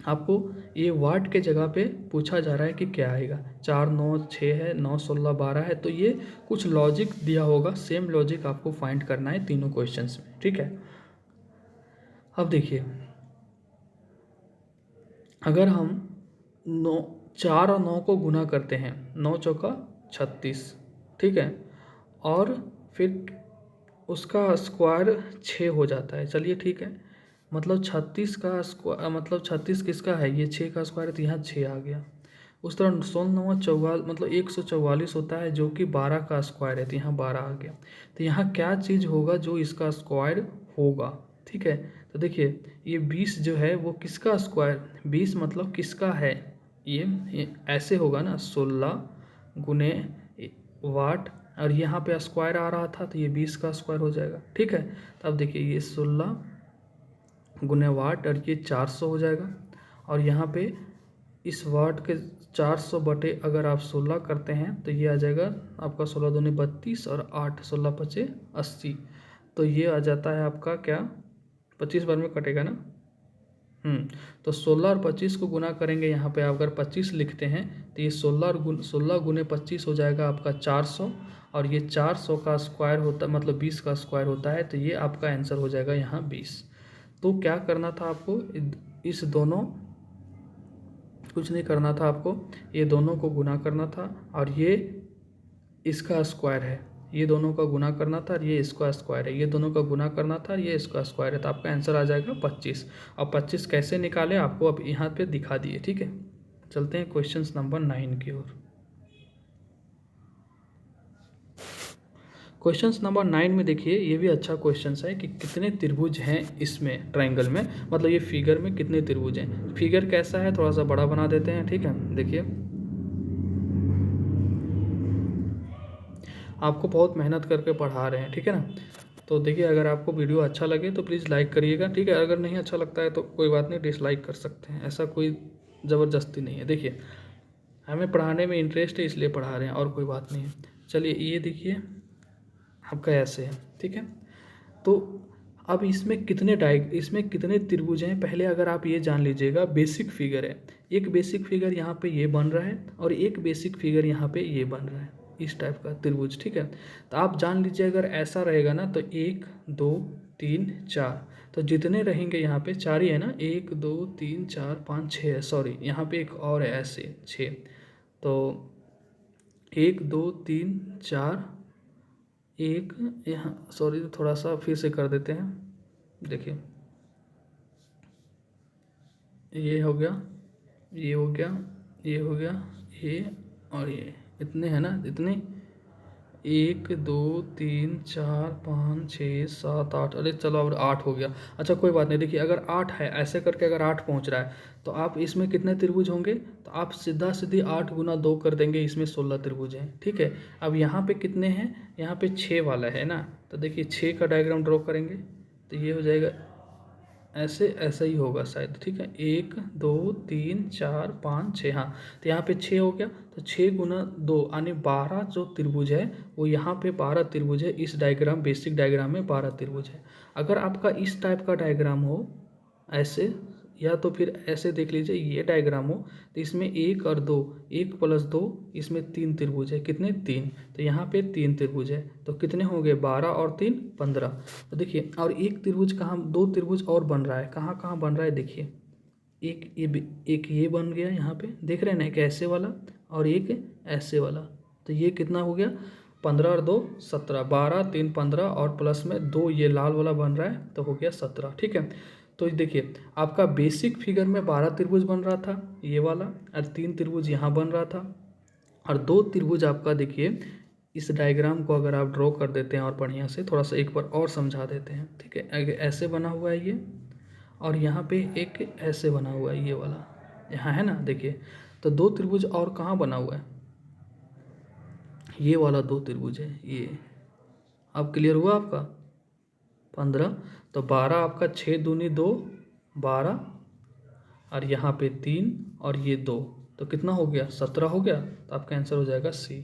आपको ये वाट के जगह पे पूछा जा रहा है कि क्या आएगा। 4 9 6 है, 9 16 12 है, तो ये कुछ लॉजिक दिया होगा, सेम लॉजिक आपको फाइंड करना है तीनों क्वेश्चंस में, ठीक है। अब देखिए, अगर हम 4 और 9 को गुना करते हैं, 9 चौका 36, ठीक है, और फिर उसका स्क्वायर 6 हो जाता है। चलिए ठीक है, मतलब 36 का स्क्वायर, मतलब 36 किसका है, ये 6 का स्क्वायर है, तो यहाँ 6 आ गया। उस तरह 16 44 मतलब 144 होता है, जो कि 12 का स्क्वायर है, तो यहाँ 12 आ गया। तो यहाँ क्या चीज़ होगा जो इसका स्क्वायर होगा, ठीक है। तो देखिए, ये 20 जो है वो किसका स्क्वायर, 20 मतलब किसका है, ये ऐसे होगा ना, 16 गुने वाट, और यहाँ पे स्क्वायर आ रहा था तो ये 20 का स्क्वायर हो जाएगा, ठीक है। तो अब देखिए, ये 16 गुने वाट और ये 400 हो जाएगा, और यहाँ पे इस वाट के 400 बटे अगर आप 16 करते हैं तो ये आ जाएगा आपका 16 दूनी 32 और 8 16 पचे 80, तो ये आ जाता है आपका क्या, 25 बार में कटेगा ना। तो 16 और 25 को गुना करेंगे, यहाँ पे आप अगर 25 लिखते हैं तो ये 16 गुने 25 हो जाएगा आपका 400, और ये 400 का स्क्वायर होता मतलब 20 का स्क्वायर होता है, तो ये आपका आंसर हो जाएगा यहाँ 20। तो क्या करना था आपको, इस दोनों, कुछ नहीं करना था आपको, ये दोनों को गुना करना था, और ये इसका स्क्वायर है, ये दोनों का गुना करना था, और ये इसका स्क्वायर है, ये दोनों का गुना करना था, और ये इसका स्क्वायर है, तो आपका आंसर आ जाएगा 25। अब 25 कैसे निकाले आपको अब यहाँ पे दिखा दिए, ठीक है। चलते हैं क्वेश्चन नंबर 9 की ओर। क्वेश्चन नंबर 9 में देखिए, ये भी अच्छा क्वेश्चन है कि कितने त्रिभुज हैं इसमें ट्राइंगल में, मतलब ये फिगर में कितने त्रिभुज हैं। फिगर कैसा है, थोड़ा सा बड़ा बना देते हैं, ठीक है। देखिए, आपको बहुत मेहनत करके पढ़ा रहे हैं, ठीक है ना। तो देखिए, अगर आपको वीडियो अच्छा लगे तो प्लीज़ लाइक करिएगा, ठीक है। अगर नहीं अच्छा लगता है तो कोई बात नहीं, डिसलाइक कर सकते हैं, ऐसा कोई ज़बरदस्ती नहीं है। देखिए, हमें पढ़ाने में इंटरेस्ट है इसलिए पढ़ा रहे हैं, और कोई बात नहीं है। चलिए, ये देखिए आपका ऐसे है, ठीक है। तो अब इसमें कितने त्रिभुज हैं, पहले अगर आप ये जान लीजिएगा, बेसिक फिगर है, एक बेसिक फिगर यहाँ पे ये बन रहा है, और एक बेसिक फिगर यहाँ पे ये बन रहा है, इस टाइप का त्रिभुज, ठीक है। तो आप जान लीजिए, अगर ऐसा रहेगा ना तो 1 2 3 4, तो जितने रहेंगे यहाँ पे 4 ही है ना, 1 2 3 4 5 6 है, सॉरी यहाँ पे एक और है ऐसे 6, तो 1 2 3 4, एक यहाँ, सॉरी थोड़ा सा फिर से कर देते हैं। देखिए, ये हो गया, ये हो गया, ये हो गया, ये और ये, इतने हैं ना, इतने 1 2 3 4 5 6 7 8, अरे चलो अब 8 हो गया। अच्छा कोई बात नहीं, देखिए अगर 8 है, ऐसे करके अगर 8 पहुंच रहा है, तो आप इसमें कितने त्रिभुज होंगे, तो आप सीधा सीधी 8 गुना 2 कर देंगे, इसमें 16 त्रिभुज हैं, ठीक है। अब यहाँ पे कितने हैं, यहाँ पे 6 वाला है ना, तो देखिए 6 का डायग्राम ड्रॉ करेंगे, तो ये हो जाएगा ऐसे, ऐसा ही होगा शायद, ठीक है। 1 2 3 4 5 6, हाँ, तो यहाँ पे 6 हो गया, तो 6 गुना 2 यानी 12 जो त्रिभुज है वो यहाँ पे 12 त्रिभुज है, इस डायग्राम बेसिक डायग्राम में 12 त्रिभुज है। अगर आपका इस टाइप का डायग्राम हो ऐसे, या तो फिर ऐसे देख लीजिए, ये डायग्राम हो, तो इसमें 1 और 2, 1 + 2, इसमें 3 त्रिभुज है, कितने 3, तो यहाँ पे 3 त्रिभुज है, तो कितने हो गए 12 और 3 15। तो देखिए, और एक त्रिभुज कहाँ, 2 त्रिभुज और बन रहा है, कहाँ कहाँ बन रहा है, देखिए एक ये बन गया यहाँ पे, देख रहे हैं ना, एक ऐसे वाला और एक ऐसे वाला, तो ये कितना हो गया 15 और 2 17, 12 3 15, और प्लस में 2 ये लाल वाला बन रहा है, तो हो गया 17, ठीक है। तो देखिए, आपका बेसिक फिगर में 12 त्रिभुज बन रहा था ये वाला, और 3 त्रिभुज यहाँ बन रहा था, और 2 त्रिभुज आपका देखिए, इस डायग्राम को अगर आप ड्रॉ कर देते हैं और बढ़िया से थोड़ा सा एक बार और समझा देते हैं, ठीक है। ऐसे बना हुआ है ये, और यहाँ पे एक ऐसे बना हुआ है ये वाला, यहाँ है ना, देखिए। तो 2 त्रिभुज और कहाँ बना हुआ है, ये वाला 2 त्रिभुज है ये। अब क्लियर हुआ आपका 15, तो 12 आपका 6 दूनी 2 12, और यहाँ पे 3 और ये 2, तो कितना हो गया, 17 हो गया। तो आपका आंसर हो जाएगा सी।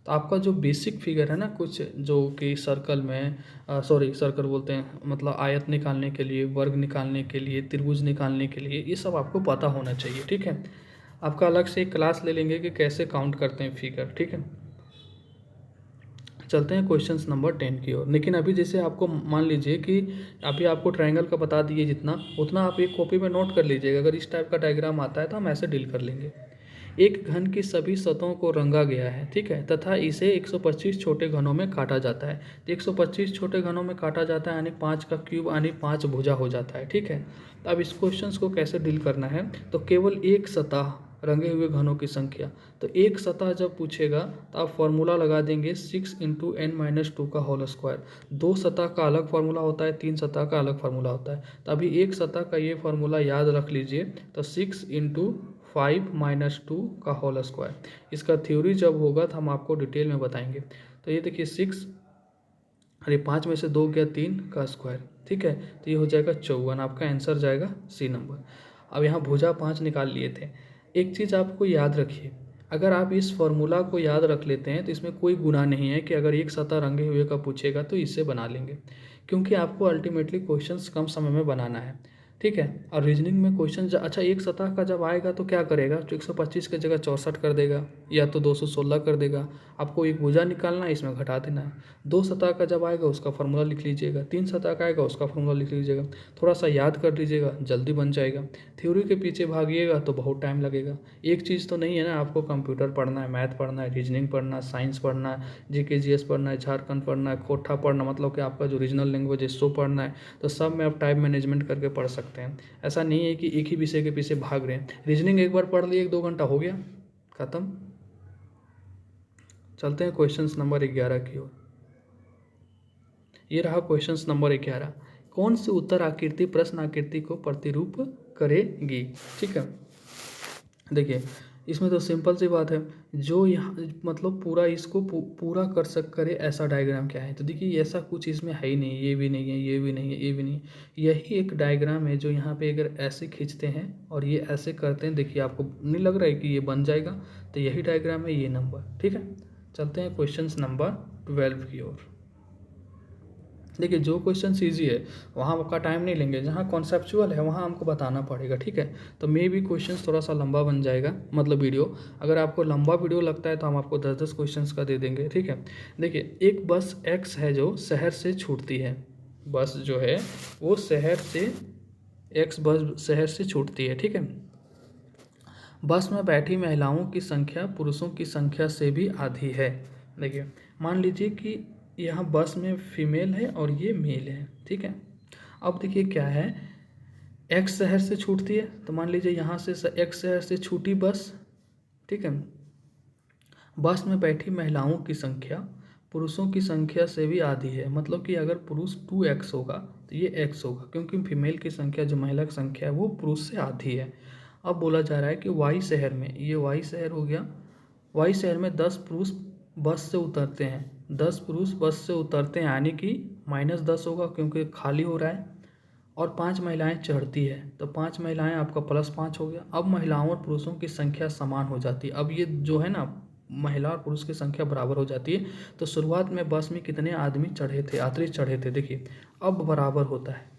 तो आपका जो बेसिक फिगर है ना, कुछ जो कि सर्कल में सर्कल बोलते हैं, मतलब आयत निकालने के लिए, वर्ग निकालने के लिए, त्रिभुज निकालने के लिए, ये सब आपको पता होना चाहिए, ठीक है। आपका अलग से एक क्लास ले लेंगे कि कैसे काउंट करते हैं फिगर, ठीक है। चलते हैं क्वेश्चन नंबर 10 की ओर। लेकिन अभी जैसे आपको मान लीजिए कि अभी आपको ट्रायंगल का बता दिए, जितना उतना आप एक कॉपी में नोट कर लीजिएगा। अगर इस टाइप का डायग्राम आता है तो हम ऐसे डील कर लेंगे। एक घन की सभी सतहों को रंगा गया है, ठीक है, तथा इसे 125 छोटे घनों में काटा जाता है। तो 125 छोटे घनों में काटा जाता है, यानी 5 का क्यूब यानी 5 भुजा हो जाता है, ठीक है। अब इस क्वेश्चन को कैसे डील करना है, तो केवल एक सतह रंगे हुए घनों की संख्या। तो एक सतह जब पूछेगा तो आप फॉर्मूला लगा देंगे 6 इंटू एन माइनस 2 का होल स्क्वायर। 2 सतह का अलग फार्मूला होता है, 3 सतह का अलग फार्मूला होता है। तो अभी एक सतह का ये फार्मूला याद रख लीजिए। तो 6 इंटू 5 माइनस 2 का होल स्क्वायर। इसका थ्योरी जब होगा तो हम आपको डिटेल में बताएंगे। तो ये देखिए 6, अरे 5 में से 2 गया 3 का स्क्वायर, ठीक है। तो ये हो जाएगा 54। आपका आंसर जाएगा सी नंबर। अब यहाँ भुजा 5 निकाल लिए थे। एक चीज़ आपको याद रखिए, अगर आप इस फॉर्मूला को याद रख लेते हैं तो इसमें कोई गुनाह नहीं है कि अगर एक सतह रंगे हुए का पूछेगा तो इससे बना लेंगे, क्योंकि आपको अल्टीमेटली क्वेश्चंस कम समय में बनाना है, ठीक है। और रीजनिंग में क्वेश्चन अच्छा एक सतह का जब आएगा तो क्या करेगा, तो 125 की जगह 64 कर देगा या तो 216 कर देगा। आपको एक भुजा निकालना है, इसमें घटा देना है। 2 सतह का जब आएगा उसका फार्मूला लिख लीजिएगा, 3 सतह का आएगा उसका फार्मूला लिख लीजिएगा। थोड़ा सा याद कर लीजिएगा, जल्दी बन जाएगा। थ्योरी के पीछे भागिएगा तो बहुत टाइम लगेगा। एक चीज़ तो नहीं है ना, आपको कंप्यूटर पढ़ना है, मैथ पढ़ना है, रीजनिंग पढ़ना है, साइंस पढ़ना है, जीके जीएस पढ़ना है, झारखंड पढ़ना है, खोटा पढ़ना, मतलब कि आपका जो रीजनल लैंग्वेज है सो पढ़ना है। तो सब में आप टाइम मैनेजमेंट करके पढ़ सकते हैं। ऐसा नहीं है कि एक ही विषय के पीछे भाग रहे हैं। रीजनिंग एक बार पढ़ लिए 1-2 घंटा हो गया, खत्म। चलते हैं क्वेश्चन नंबर 11 की ओर। ये रहा क्वेश्चन नंबर 11। कौन सी उत्तर आकृति प्रश्न आकृति को प्रतिरूप करेगी, ठीक है। देखिए इसमें तो सिंपल सी बात है, जो यहाँ मतलब पूरा इसको पूरा करे ऐसा डायग्राम क्या है। तो देखिए ऐसा कुछ इसमें है ही नहीं, ये भी नहीं है, ये भी नहीं है, ये भी नहीं है। यही एक डायग्राम है जो यहाँ पे अगर ऐसे खींचते हैं और ये ऐसे करते हैं, देखिए आपको नहीं लग रहा है कि ये बन जाएगा। तो यही डायग्राम है, ये नंबर, ठीक है। चलते हैं क्वेश्चन नंबर 12 की ओर। देखिए जो क्वेश्चन ईजी है वहाँ आपका टाइम नहीं लेंगे, जहाँ कॉन्सेप्चुअल है वहाँ हमको बताना पड़ेगा, ठीक है। तो मे भी क्वेश्चन थोड़ा सा लंबा बन जाएगा, मतलब वीडियो। अगर आपको लंबा वीडियो लगता है तो हम आपको 10-10 क्वेश्चन का दे देंगे, ठीक है। देखिए एक बस एक्स है जो शहर से छूटती है, बस जो है वो शहर से एक्स बस शहर से छूटती है, ठीक है। बस में बैठी महिलाओं की संख्या पुरुषों की संख्या से भी आधी है। देखिए मान लीजिए कि यहाँ बस में फीमेल है और ये मेल है, ठीक है। अब देखिए क्या है, एक्स शहर से छूटती है, तो मान लीजिए यहाँ से एक्स शहर से छूटी बस, ठीक है। बस में बैठी महिलाओं की संख्या पुरुषों की संख्या से भी आधी है, मतलब कि अगर पुरुष 2x होगा तो ये x होगा, क्योंकि फीमेल की संख्या जो महिला की संख्या है वो पुरुष से आधी है। अब बोला जा रहा है कि वाई शहर में, ये वाई शहर हो गया, वाई शहर में 10 पुरुष बस से उतरते हैं, 10 पुरुष बस से उतरते हैं, यानी कि -10 होगा क्योंकि खाली हो रहा है, और 5 महिलाएं चढ़ती है, तो 5 महिलाएं आपका +5 हो गया। अब महिलाओं और पुरुषों की संख्या समान हो जाती है। अब ये जो है ना, महिला और पुरुष की संख्या बराबर हो जाती है। तो शुरुआत में बस में कितने आदमी चढ़े थे, यात्री चढ़े थे, देखिए अब बराबर होता है।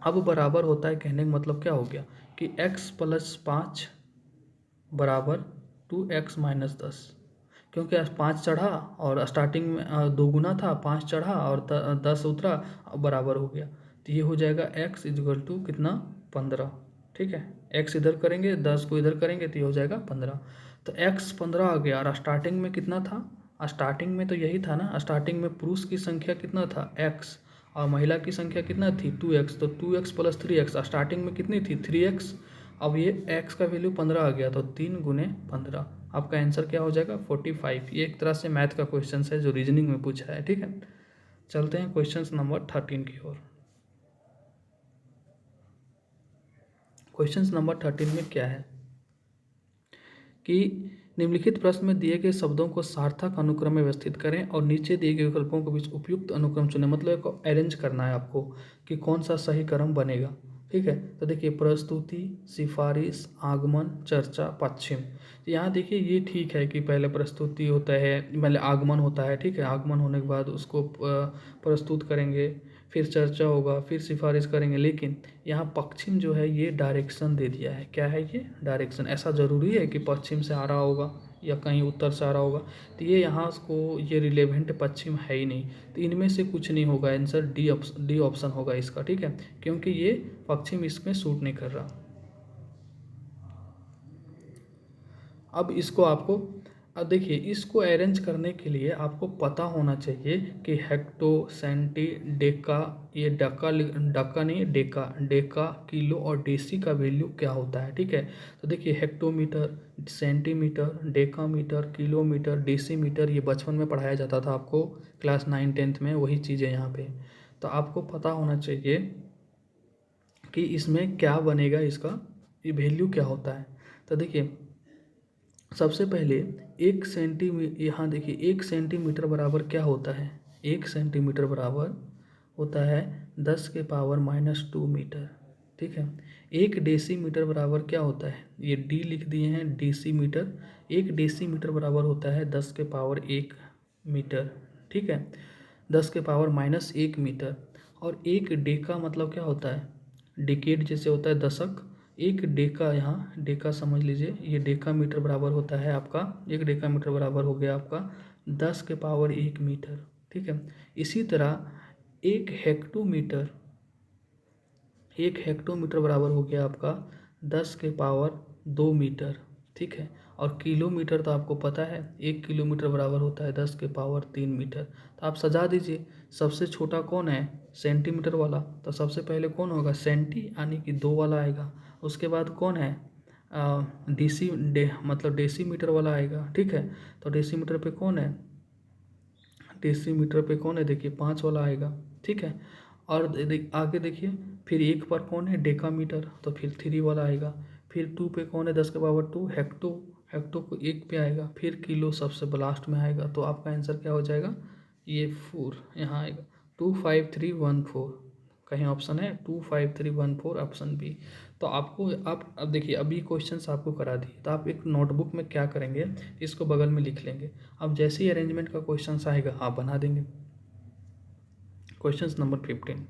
अब बराबर होता है कहने का मतलब क्या हो गया कि x + 5 बराबर 2x - 10, क्योंकि 5 चढ़ा और स्टार्टिंग में 2 गुना था, 5 चढ़ा और 10 उतरा, बराबर हो गया। तो ये हो जाएगा x = कितना, 15, ठीक है। x इधर करेंगे, 10 को इधर करेंगे तो ये हो जाएगा 15। तो x 15 आ गया। और स्टार्टिंग में कितना था, स्टार्टिंग में तो यही था ना, स्टार्टिंग में पुरुष की संख्या कितना था x, और महिला की संख्या कितना थी 2x, तो 2x + 3x, स्टार्टिंग में कितनी थी 3x। अब ये x का वैल्यू 15 आ गया, तो 3 × 15, आपका आंसर क्या हो जाएगा 45। ये एक तरह से मैथ का क्वेश्चन है जो रीजनिंग में पूछा है, ठीक है। चलते हैं क्वेश्चन नंबर 13 की ओर। क्वेश्चन नंबर 13 में क्या है कि निम्नलिखित प्रश्न में दिए गए शब्दों को सार्थक अनुक्रम में व्यवस्थित करें और नीचे दिए गए विकल्पों के बीच उपयुक्त अनुक्रम चुनें। मतलब अरेंज करना है आपको कि कौन सा सही क्रम बनेगा, ठीक है। तो देखिए प्रस्तुति, सिफारिश, आगमन, चर्चा, पश्चिम। यहाँ देखिए ये ठीक है कि पहले प्रस्तुति होता है, पहले आगमन होता है, ठीक है। आगमन होने के बाद उसको प्रस्तुत करेंगे, फिर चर्चा होगा, फिर सिफारिश करेंगे। लेकिन यहाँ पश्चिम जो है ये डायरेक्शन दे दिया है। क्या है ये? डायरेक्शन। ऐसा ज़रूरी है कि पश्चिम से आ रहा होगा या कहीं उत्तर से आ रहा होगा, तो ये यहाँ को ये रिलेवेंट पश्चिम है ही नहीं। तो इनमें से कुछ नहीं होगा, आंसर डी ऑप्शन होगा इसका, ठीक है, क्योंकि ये पश्चिम इसमें सूट नहीं कर रहा। अब इसको आपको, अब देखिए इसको अरेंज करने के लिए आपको पता होना चाहिए कि हेक्टो, सेंटी, डेका, ये डका नहीं डेका, डेका, किलो और डेसी का वैल्यू क्या होता है, ठीक है। तो देखिए hectometre, centimetre, decametre, kilometre, decimetre, ये बचपन में पढ़ाया जाता था आपको क्लास 9-10 में, वही चीज़ है यहाँ पे। तो आपको पता होना चाहिए कि इसमें क्या बनेगा, इसका ये वैल्यू क्या होता है। तो देखिए सबसे पहले 1 सेंटीमीटर, यहाँ देखिए 1 सेंटीमीटर बराबर क्या होता है? 1 सेंटीमीटर बराबर होता है 10⁻⁻² मीटर, ठीक है। 1 डेसीमीटर बराबर क्या होता है? ये डी लिख दिए हैं, डेसीमीटर। 1 डेसीमीटर बराबर होता है 10⁻1 मीटर, ठीक है, 10⁻⁻1 मीटर। और 1 डेका मतलब क्या होता है? डिकेड जैसे होता है दशक। 1 डेका, यहाँ डेका समझ लीजिए, ये डेका मीटर बराबर होता है आपका, 1 डेकामीटर बराबर हो गया आपका 10⁻1 मीटर, ठीक है। इसी तरह 1 हेक्टोमीटर, 1 हेक्टोमीटर बराबर हो गया आपका 10⁻2 मीटर, ठीक है। और किलोमीटर तो आपको पता है 1 किलोमीटर बराबर होता है 10⁻3 मीटर। तो आप सजा दीजिए, सबसे छोटा कौन है? सेंटीमीटर वाला। तो सबसे पहले कौन होगा? सेंटी, यानी कि 2 वाला आएगा। उसके बाद कौन है? मतलब डेसीमीटर वाला आएगा, ठीक है। तो डेसीमीटर पे कौन है? डेसीमीटर पे कौन है? देखिए 5 वाला आएगा, ठीक है। और आगे देखिए, फिर 1 पर कौन है? डेकामीटर, तो फिर 3 वाला आएगा। फिर 2 पे कौन है? 10⁻2 हेक्टो, हेक्टो को 1 पे आएगा। फिर किलो सबसे लास्ट में आएगा। तो आपका आंसर क्या हो जाएगा? ये 4 यहाँ आएगा, 25314। कहीं ऑप्शन है 25314, ऑप्शन बी। तो आपको आप अब देखिए अभी क्वेश्चंस आपको करा दिए, तो आप एक नोटबुक में क्या करेंगे, इसको बगल में लिख लेंगे। अब जैसे ही अरेंजमेंट का क्वेश्चंस आएगा आप बना देंगे। क्वेश्चंस नंबर 15,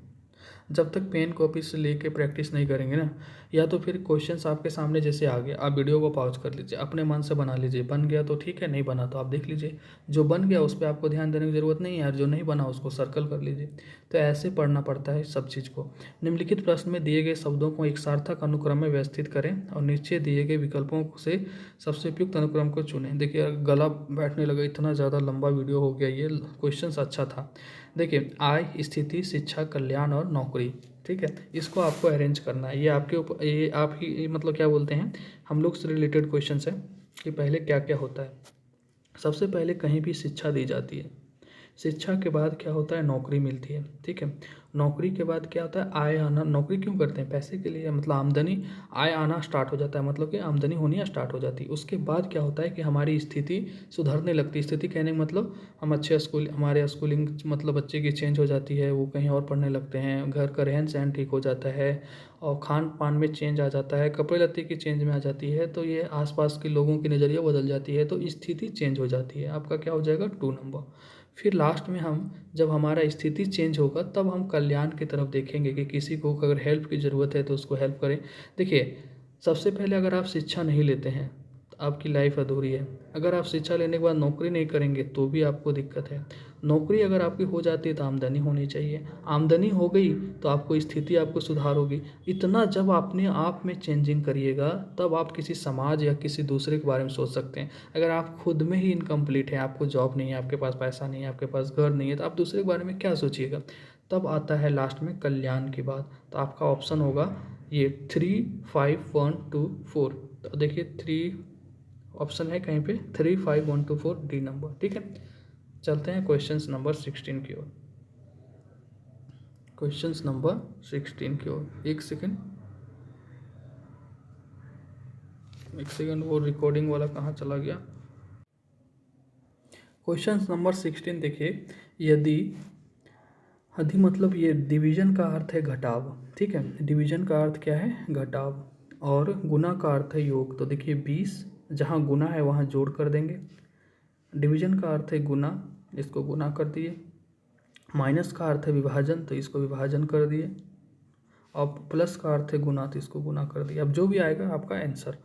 जब तक पेन कॉपी से लेके प्रैक्टिस नहीं करेंगे ना, या तो फिर क्वेश्चंस आपके सामने जैसे आ गया, आप वीडियो को पॉज कर लीजिए, अपने मन से बना लीजिए। बन गया तो ठीक है, नहीं बना तो आप देख लीजिए। जो बन गया उस पर आपको ध्यान देने की ज़रूरत नहीं है, और जो नहीं बना उसको सर्कल कर लीजिए। तो ऐसे पढ़ना पड़ता है सब चीज़ को। निम्नलिखित प्रश्न में दिए गए शब्दों को एक सार्थक अनुक्रम में व्यवस्थित करें और नीचे दिए गए विकल्पों से सबसे उपयुक्त अनुक्रम को चुनें। देखिए गला बैठने लगा, इतना ज़्यादा लंबा वीडियो हो गया। ये क्वेश्चन अच्छा था। देखिए आय, स्थिति, शिक्षा, कल्याण और नौकरी, ठीक है, इसको आपको अरेंज करना है। ये आपके ऊपर, ये आप ही मतलब क्या बोलते हैं, हम लोग से रिलेटेड क्वेश्चन है कि पहले क्या क्या होता है। सबसे पहले कहीं भी शिक्षा दी जाती है, शिक्षा के बाद क्या होता है? नौकरी मिलती है, ठीक है। नौकरी के बाद क्या होता है? आय आना। नौकरी क्यों करते हैं? पैसे के लिए, मतलब आमदनी, आय आना स्टार्ट हो जाता है, मतलब कि आमदनी होनी स्टार्ट हो जाती है। उसके बाद क्या होता है कि हमारी स्थिति सुधरने लगती है। स्थिति कहने का मतलब हम अच्छे स्कूल, हमारे स्कूलिंग मतलब बच्चे की चेंज हो जाती है, वो कहीं और पढ़ने लगते हैं, घर का रहन सहन ठीक हो जाता है, और खान पान में चेंज आ जाता है, कपड़े लत्ते की चेंज में आ जाती है, तो ये आसपास के लोगों की नज़रिया बदल जाती है, तो स्थिति चेंज हो जाती है। आपका क्या हो जाएगा? 2 नंबर। फिर लास्ट में हम, जब हमारा स्थिति चेंज होगा तब हम कल्याण की तरफ देखेंगे कि किसी को अगर हेल्प की ज़रूरत है तो उसको हेल्प करें। देखिए सबसे पहले अगर आप शिक्षा नहीं लेते हैं तो आपकी लाइफ अधूरी है। अगर आप शिक्षा लेने के बाद नौकरी नहीं करेंगे तो भी आपको दिक्कत है। नौकरी अगर आपकी हो जाती है तो आमदनी होनी चाहिए, आमदनी हो गई तो आपको स्थिति, आपको सुधार होगी। इतना जब अपने आप में चेंजिंग करिएगा तब आप किसी समाज या किसी दूसरे के बारे में सोच सकते हैं। अगर आप खुद में ही इनकम्प्लीट हैं, आपको जॉब नहीं है, आपके पास पैसा नहीं है, आपके पास घर नहीं है, तो आप दूसरे के बारे में क्या सोचिएगा। तब आता है लास्ट में कल्याण की बात। तो आपका ऑप्शन होगा ये 3, 5, 1, 2, 4। तो देखिए 3 ऑप्शन है कहीं पे, 3, 5, 1, 2, 4 डी नंबर, ठीक है। चलते हैं क्वेश्चन नंबर 16 की ओर। क्वेश्चन नंबर 16 की ओर, एक सेकेंड, वो रिकॉर्डिंग वाला कहाँ चला गया। क्वेश्चन नंबर 16 देखिए, यदि अधि मतलब ये डिवीजन का अर्थ है घटाव, ठीक है। डिवीजन का अर्थ क्या है, घटाव। और गुना का अर्थ है योग। तो देखिए 20, जहाँ गुना है वहाँ जोड़ कर देंगे। डिवीजन का अर्थ है गुना, इसको गुना कर दिए। माइनस का अर्थ है विभाजन, तो इसको विभाजन कर दिए। और प्लस का अर्थ है गुना, तो इसको गुना कर दिया। अब जो भी आएगा आपका आंसर।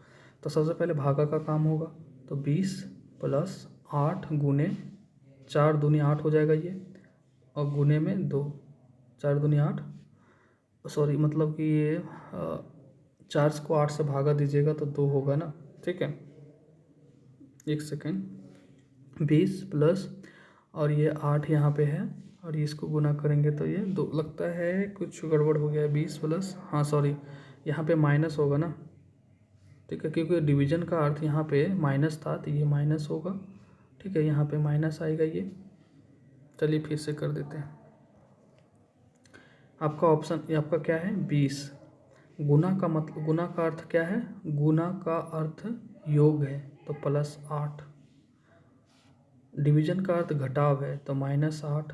तो सबसे पहले भागा का काम होगा। तो 20 + 8 गुने 4 दूनी 8 हो जाएगा ये, और गुने में 2, 4 दूनी 8, सॉरी मतलब कि ये 4 को 8 से भागा दीजिएगा तो 2 होगा ना, ठीक है। एक सेकेंड। 20 प्लस और ये 8 यहाँ पे है, और इसको गुना करेंगे तो ये 2, लगता है कुछ गड़बड़ हो गया है। 20 प्लस, हाँ सॉरी, यहाँ पे माइनस होगा ना, ठीक है, क्योंकि डिवीजन का अर्थ यहाँ पे माइनस था, तो ये माइनस होगा, ठीक है। यहाँ पे माइनस आएगा ये। चलिए फिर से कर देते हैं। आपका ऑप्शन, ये आपका क्या है, 20। गुना का मतलब, गुना का अर्थ क्या है, गुना का अर्थ योग है, तो +8। डिवीजन का अर्थ घटाव है, तो -8।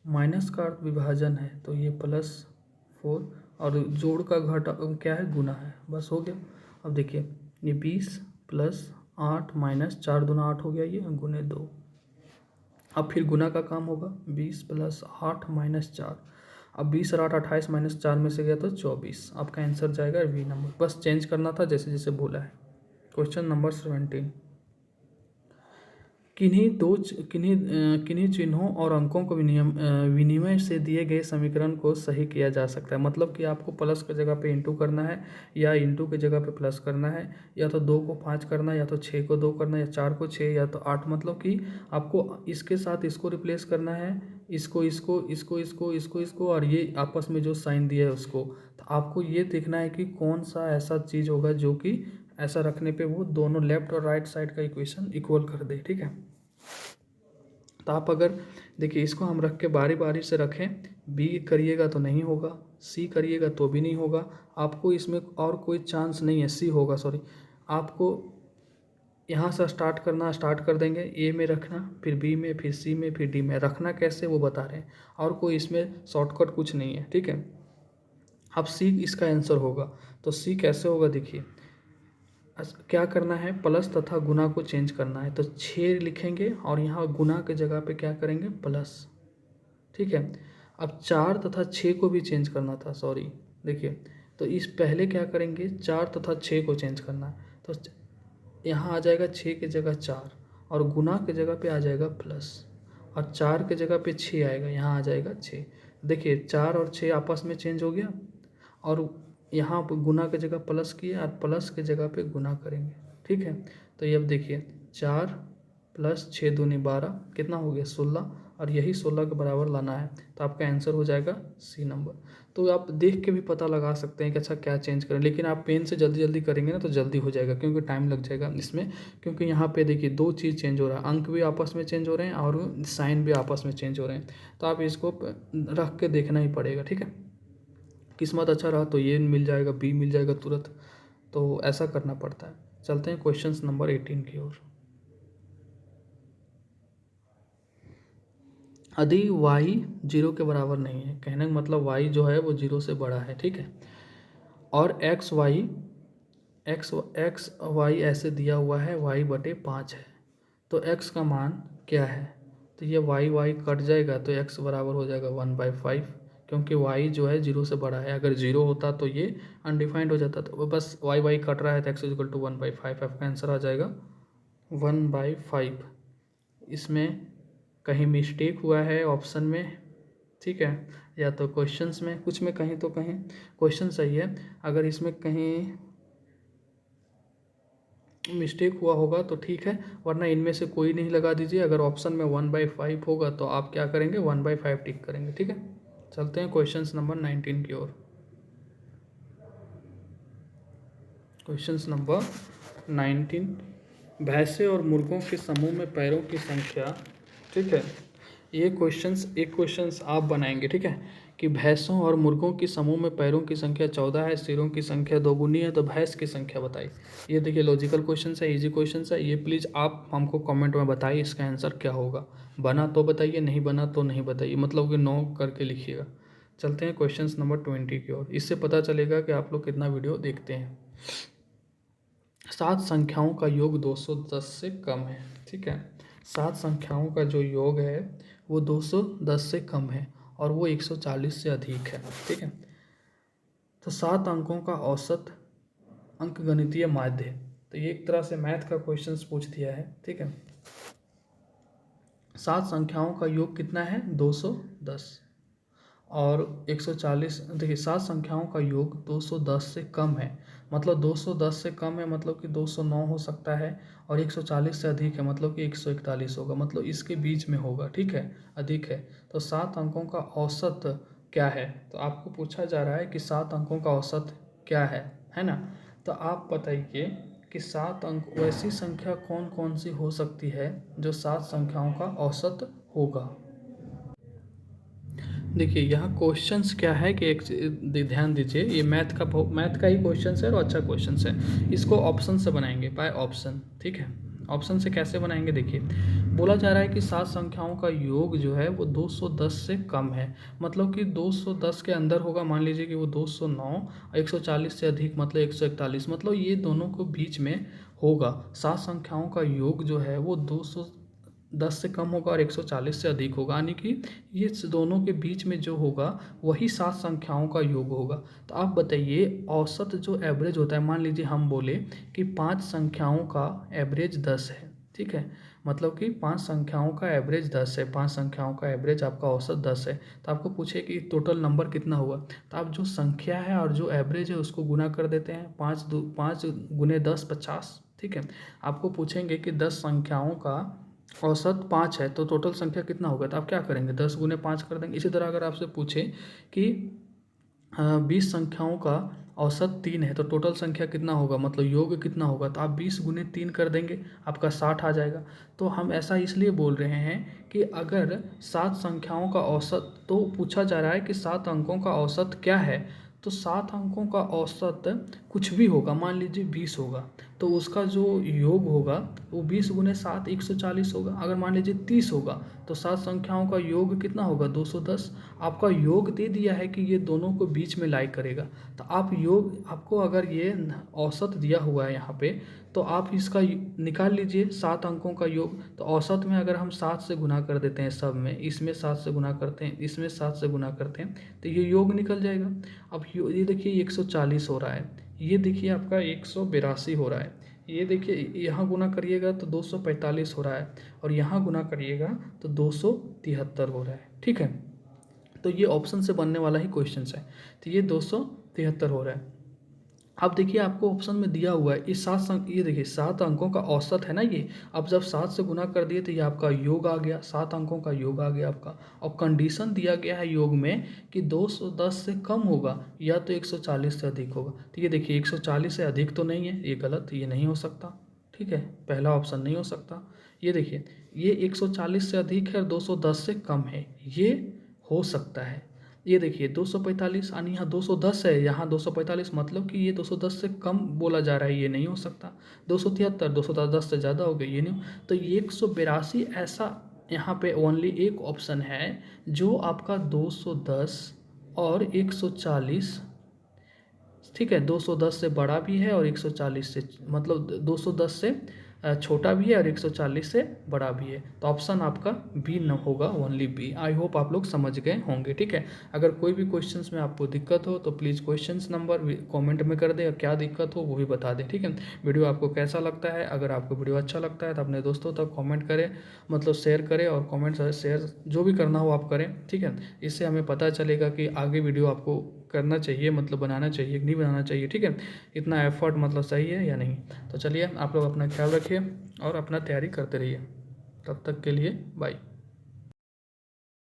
माइनस का अर्थ विभाजन है, तो ये +4। और जोड़ का घटा क्या है, गुना है। बस हो गया। अब देखिए ये 20 + 8 - 4 दूना 8 हो गया ये, गुने 2। अब फिर गुना का काम होगा। 20 + 8 - 4। अब 20 और 8 28 -4 में से गया तो 24। आपका आंसर जाएगा बी नंबर। बस चेंज करना था जैसे जैसे बोला है। Question number 17। किन्हीं चिन्हों और अंकों को विनिमय से दिए गए समीकरण को सही किया जा सकता है। मतलब कि आपको प्लस की जगह पे इंटू करना है, या इंटू की जगह पे प्लस करना है, या तो 2 को 5 करना है, या तो 6 को 2 करना है, या 4 को 6, या तो 8। मतलब कि आपको इसके साथ इसको रिप्लेस करना है, इसको इसको इसको इसको इसको इसको, और ये आपस में जो साइन दिया है उसको। तो आपको ये देखना है कि कौन सा ऐसा चीज़ होगा जो कि ऐसा रखने पे वो दोनों लेफ्ट और राइट साइड का इक्वेशन इक्वल कर दे, ठीक है। तो आप अगर देखिए, इसको हम रख के बारी बारी से रखें, बी करिएगा तो नहीं होगा, सी करिएगा तो भी नहीं होगा। आपको इसमें और कोई चांस नहीं है, सी होगा, सॉरी। आपको यहाँ से स्टार्ट करना, स्टार्ट कर देंगे, ए में रखना, फिर बी में, फिर सी में, फिर डी में। रखना कैसे वो बता रहे हैं, और कोई इसमें शॉर्टकट कुछ नहीं है, ठीक है। अब सी इसका आंसर होगा। तो सी कैसे होगा, देखिए क्या करना है, प्लस तथा गुना को चेंज करना है। तो 6 लिखेंगे और यहाँ गुना के जगह पे क्या करेंगे, प्लस, ठीक है। अब 4 तथा 6 को भी चेंज करना था, सॉरी। देखिए, तो इस पहले क्या करेंगे, 4 तथा 6 को चेंज करना है। तो यहाँ आ जाएगा 6 की जगह 4, और गुना के जगह पे आ जाएगा प्लस, और 4 के जगह पे 6 आएगा, यहाँ आ जाएगा 6। देखिए 4 और 6 आपस में चेंज हो गया, और यहाँ पर गुना की जगह प्लस किए, और प्लस की जगह पे गुना करेंगे, ठीक है। तो ये अब देखिए 4 + 6 दूनी 12, कितना हो गया, 16, और यही 16 के बराबर लाना है। तो आपका आंसर हो जाएगा सी नंबर। तो आप देख के भी पता लगा सकते हैं कि अच्छा क्या चेंज करें, लेकिन आप पेन से जल्दी जल्दी करेंगे ना तो जल्दी हो जाएगा, क्योंकि टाइम लग जाएगा इसमें। क्योंकि यहाँ पे देखिए 2 चीज़ चेंज हो रहा है, अंक भी आपस में चेंज हो रहे हैं और साइन भी आपस में चेंज हो रहे हैं। तो आप इसको रख के देखना ही पड़ेगा, ठीक है। किस्मत अच्छा रहा तो ये मिल जाएगा, बी मिल जाएगा तुरंत। तो ऐसा करना पड़ता है। चलते हैं क्वेश्चन नंबर 18 की ओर। यदि y 0 के बराबर नहीं है, कहने का मतलब y जो है वो 0 से बड़ा है, ठीक है। और x y ऐसे दिया हुआ है, y/5 है। तो x का मान क्या है, तो ये y कट जाएगा, तो x बराबर हो जाएगा 1/5, क्योंकि y जो है 0 से बड़ा है। अगर 0 होता तो ये अनडिफाइंड हो जाता, तो बस y कट रहा है, तो x = 1/5। आपका आंसर आ जाएगा 1/5। इसमें कहीं मिस्टेक हुआ है ऑप्शन में, ठीक है, या तो क्वेश्चंस में, कुछ में कहीं तो कहीं क्वेश्चन सही है। अगर इसमें कहीं मिस्टेक हुआ होगा तो ठीक है, वरना इनमें से कोई नहीं लगा दीजिए। अगर ऑप्शन में 1/5 होगा तो आप क्या करेंगे, 1/5 टिक करेंगे, ठीक है। चलते हैं क्वेश्चन नंबर 19 की ओर। क्वेश्चन नंबर 19, भैंसे और मुर्गों के समूह में पैरों की संख्या, ठीक है। एक क्वेश्चंस आप बनाएंगे, ठीक है, कि भैंसों और मुर्गों की समूह में पैरों की संख्या 14 है, सिरों की संख्या 2 गुनी है, तो भैंस की संख्या बताइए। ये देखिए लॉजिकल क्वेश्चन है, इजी क्वेश्चन है। ये प्लीज़ आप हमको कमेंट में बताइए इसका आंसर क्या होगा। बना तो बताइए, नहीं बना तो नहीं बताइए, मतलब कि 9 करके लिखिएगा। चलते हैं क्वेश्चन नंबर 20 की ओर। इससे पता चलेगा कि आप लोग कितना वीडियो देखते हैं। 7 संख्याओं का योग 210 से कम है, ठीक है। 7 संख्याओं का जो योग है वो 210 से कम है और वो 140 से अधिक है, ठीक है। तो 7 अंकों का औसत अंकगणितीय माध्य है। तो ये एक तरह से मैथ का क्वेश्चन पूछ दिया है, ठीक है। 7 संख्याओं का योग कितना है 210 और 140। देखिए 7 संख्याओं का योग 210 से कम है, मतलब 210 से कम है मतलब कि 209 हो सकता है, और 140 से अधिक है मतलब कि 141 होगा, मतलब इसके बीच में होगा, ठीक है, अधिक है। तो 7 अंकों का औसत क्या है, तो आपको पूछा जा रहा है कि 7 अंकों का औसत क्या है ना। तो आप बताइए कि 7 अंक वैसी संख्या कौन कौन सी हो सकती है जो 7 संख्याओं का औसत होगा। देखिए यहाँ क्वेश्चंस क्या है कि एक ध्यान दीजिए, ये मैथ का ही क्वेश्चन है और अच्छा क्वेश्चन है। इसको ऑप्शन से बनाएंगे, बाय ऑप्शन, ठीक है। ऑप्शन से कैसे बनाएंगे, देखिए बोला जा रहा है कि 7 संख्याओं का योग जो है वो 210 से कम है, मतलब कि 210 के अंदर होगा, मान लीजिए कि वो 209, 140 से अधिक मतलब 141, मतलब ये दोनों को बीच में होगा। 7 संख्याओं का योग जो है वो 210 से कम होगा और 140 से अधिक होगा, यानी कि ये दोनों के बीच में जो होगा वही 7 संख्याओं का योग होगा। तो आप बताइए औसत जो एवरेज होता है, मान लीजिए हम बोले कि 5 संख्याओं का एवरेज 10 है, ठीक है, मतलब कि 5 संख्याओं का एवरेज 10 है, 5 संख्याओं का एवरेज आपका औसत 10 है। तो आपको पूछे कि टोटल नंबर कितना हुआ, तो आप जो संख्या है और जो एवरेज है उसको गुना कर देते हैं, 5 गुने 10 50, ठीक है। आपको पूछेंगे कि 10 संख्याओं का औसत 5 है तो टोटल संख्या कितना होगा, तो आप क्या करेंगे 10 गुने 5 कर देंगे। इसी तरह अगर आपसे पूछे कि 20 संख्याओं का औसत 3 है तो टोटल संख्या कितना होगा, मतलब योग कितना होगा, तो आप 20 गुने 3 कर देंगे, आपका 60 आ जाएगा। तो हम ऐसा इसलिए बोल रहे हैं कि अगर 7 संख्याओं का औसत, तो पूछा जा रहा है कि 7 अंकों का औसत क्या है, तो 7 अंकों का औसत कुछ भी होगा, मान लीजिए 20 होगा तो उसका जो योग होगा वो 20 गुने 7 140 होगा। अगर मान लीजिए 30 होगा तो 7 संख्याओं का योग कितना होगा 210। आपका योग दे दिया है कि ये दोनों को बीच में लाई करेगा, तो आप योग, आपको अगर ये औसत दिया हुआ है यहाँ पे तो आप इसका निकाल लीजिए 7 अंकों का योग। तो औसत में अगर हम 7 से गुना कर देते हैं, सब में इसमें 7 से गुना करते हैं, इसमें 7 से गुना करते हैं, तो ये योग निकल जाएगा। अब ये देखिए 140 हो रहा है, ये देखिए आपका 182 हो रहा है, ये देखिए यहाँ गुना करिएगा तो 245 हो रहा है, और यहाँ गुना करिएगा तो 273 हो रहा है, ठीक है। तो ये ऑप्शन से बनने वाला ही क्वेश्चन है, तो ये 273 हो रहा है। अब देखिए आपको ऑप्शन में दिया हुआ है इस 7 ये देखिए 7 अंकों का औसत है ना ये, अब जब 7 से गुना कर दिए तो ये आपका योग आ गया, 7 अंकों का योग आ गया आपका। और कंडीशन दिया गया है योग में कि 210 से कम होगा या तो 140 से अधिक होगा। तो ये देखिए 140 से अधिक तो नहीं है, ये गलत, ये नहीं हो सकता, ठीक है, पहला ऑप्शन नहीं हो सकता। ये देखिए ये 140 से अधिक है और 210 से कम है, ये हो सकता है। ये देखिए 245 यानी यहाँ 210 है, यहाँ 245, मतलब कि ये 210 से कम बोला जा रहा है, ये नहीं हो सकता। 273 210 से ज़्यादा हो गया, ये नहीं। तो ये 182 ऐसा यहाँ पे ओनली एक ऑप्शन है जो आपका 210 और 140, ठीक है, 210 से बड़ा भी है और 140 से, मतलब 210 से छोटा भी है और 140 से बड़ा भी है। तो ऑप्शन आपका बी न होगा, ओनली बी। आई होप आप लोग समझ गए होंगे, ठीक है। अगर कोई भी क्वेश्चंस में आपको दिक्कत हो तो प्लीज़ क्वेश्चंस नंबर कमेंट में कर दें, और क्या दिक्कत हो वो भी बता दें, ठीक है। वीडियो आपको कैसा लगता है, अगर आपको वीडियो अच्छा लगता है तो अपने दोस्तों तक कॉमेंट करें, मतलब शेयर करें, और कॉमेंट शेयर जो भी करना हो आप करें, ठीक है। इससे हमें पता चलेगा कि आगे वीडियो आपको करना चाहिए, मतलब बनाना चाहिए कि नहीं बनाना चाहिए, ठीक है, इतना एफर्ट मतलब सही है या नहीं। तो चलिए आप लोग अपना ख्याल रखिए और अपना तैयारी करते रहिए, तब तक के लिए बाय।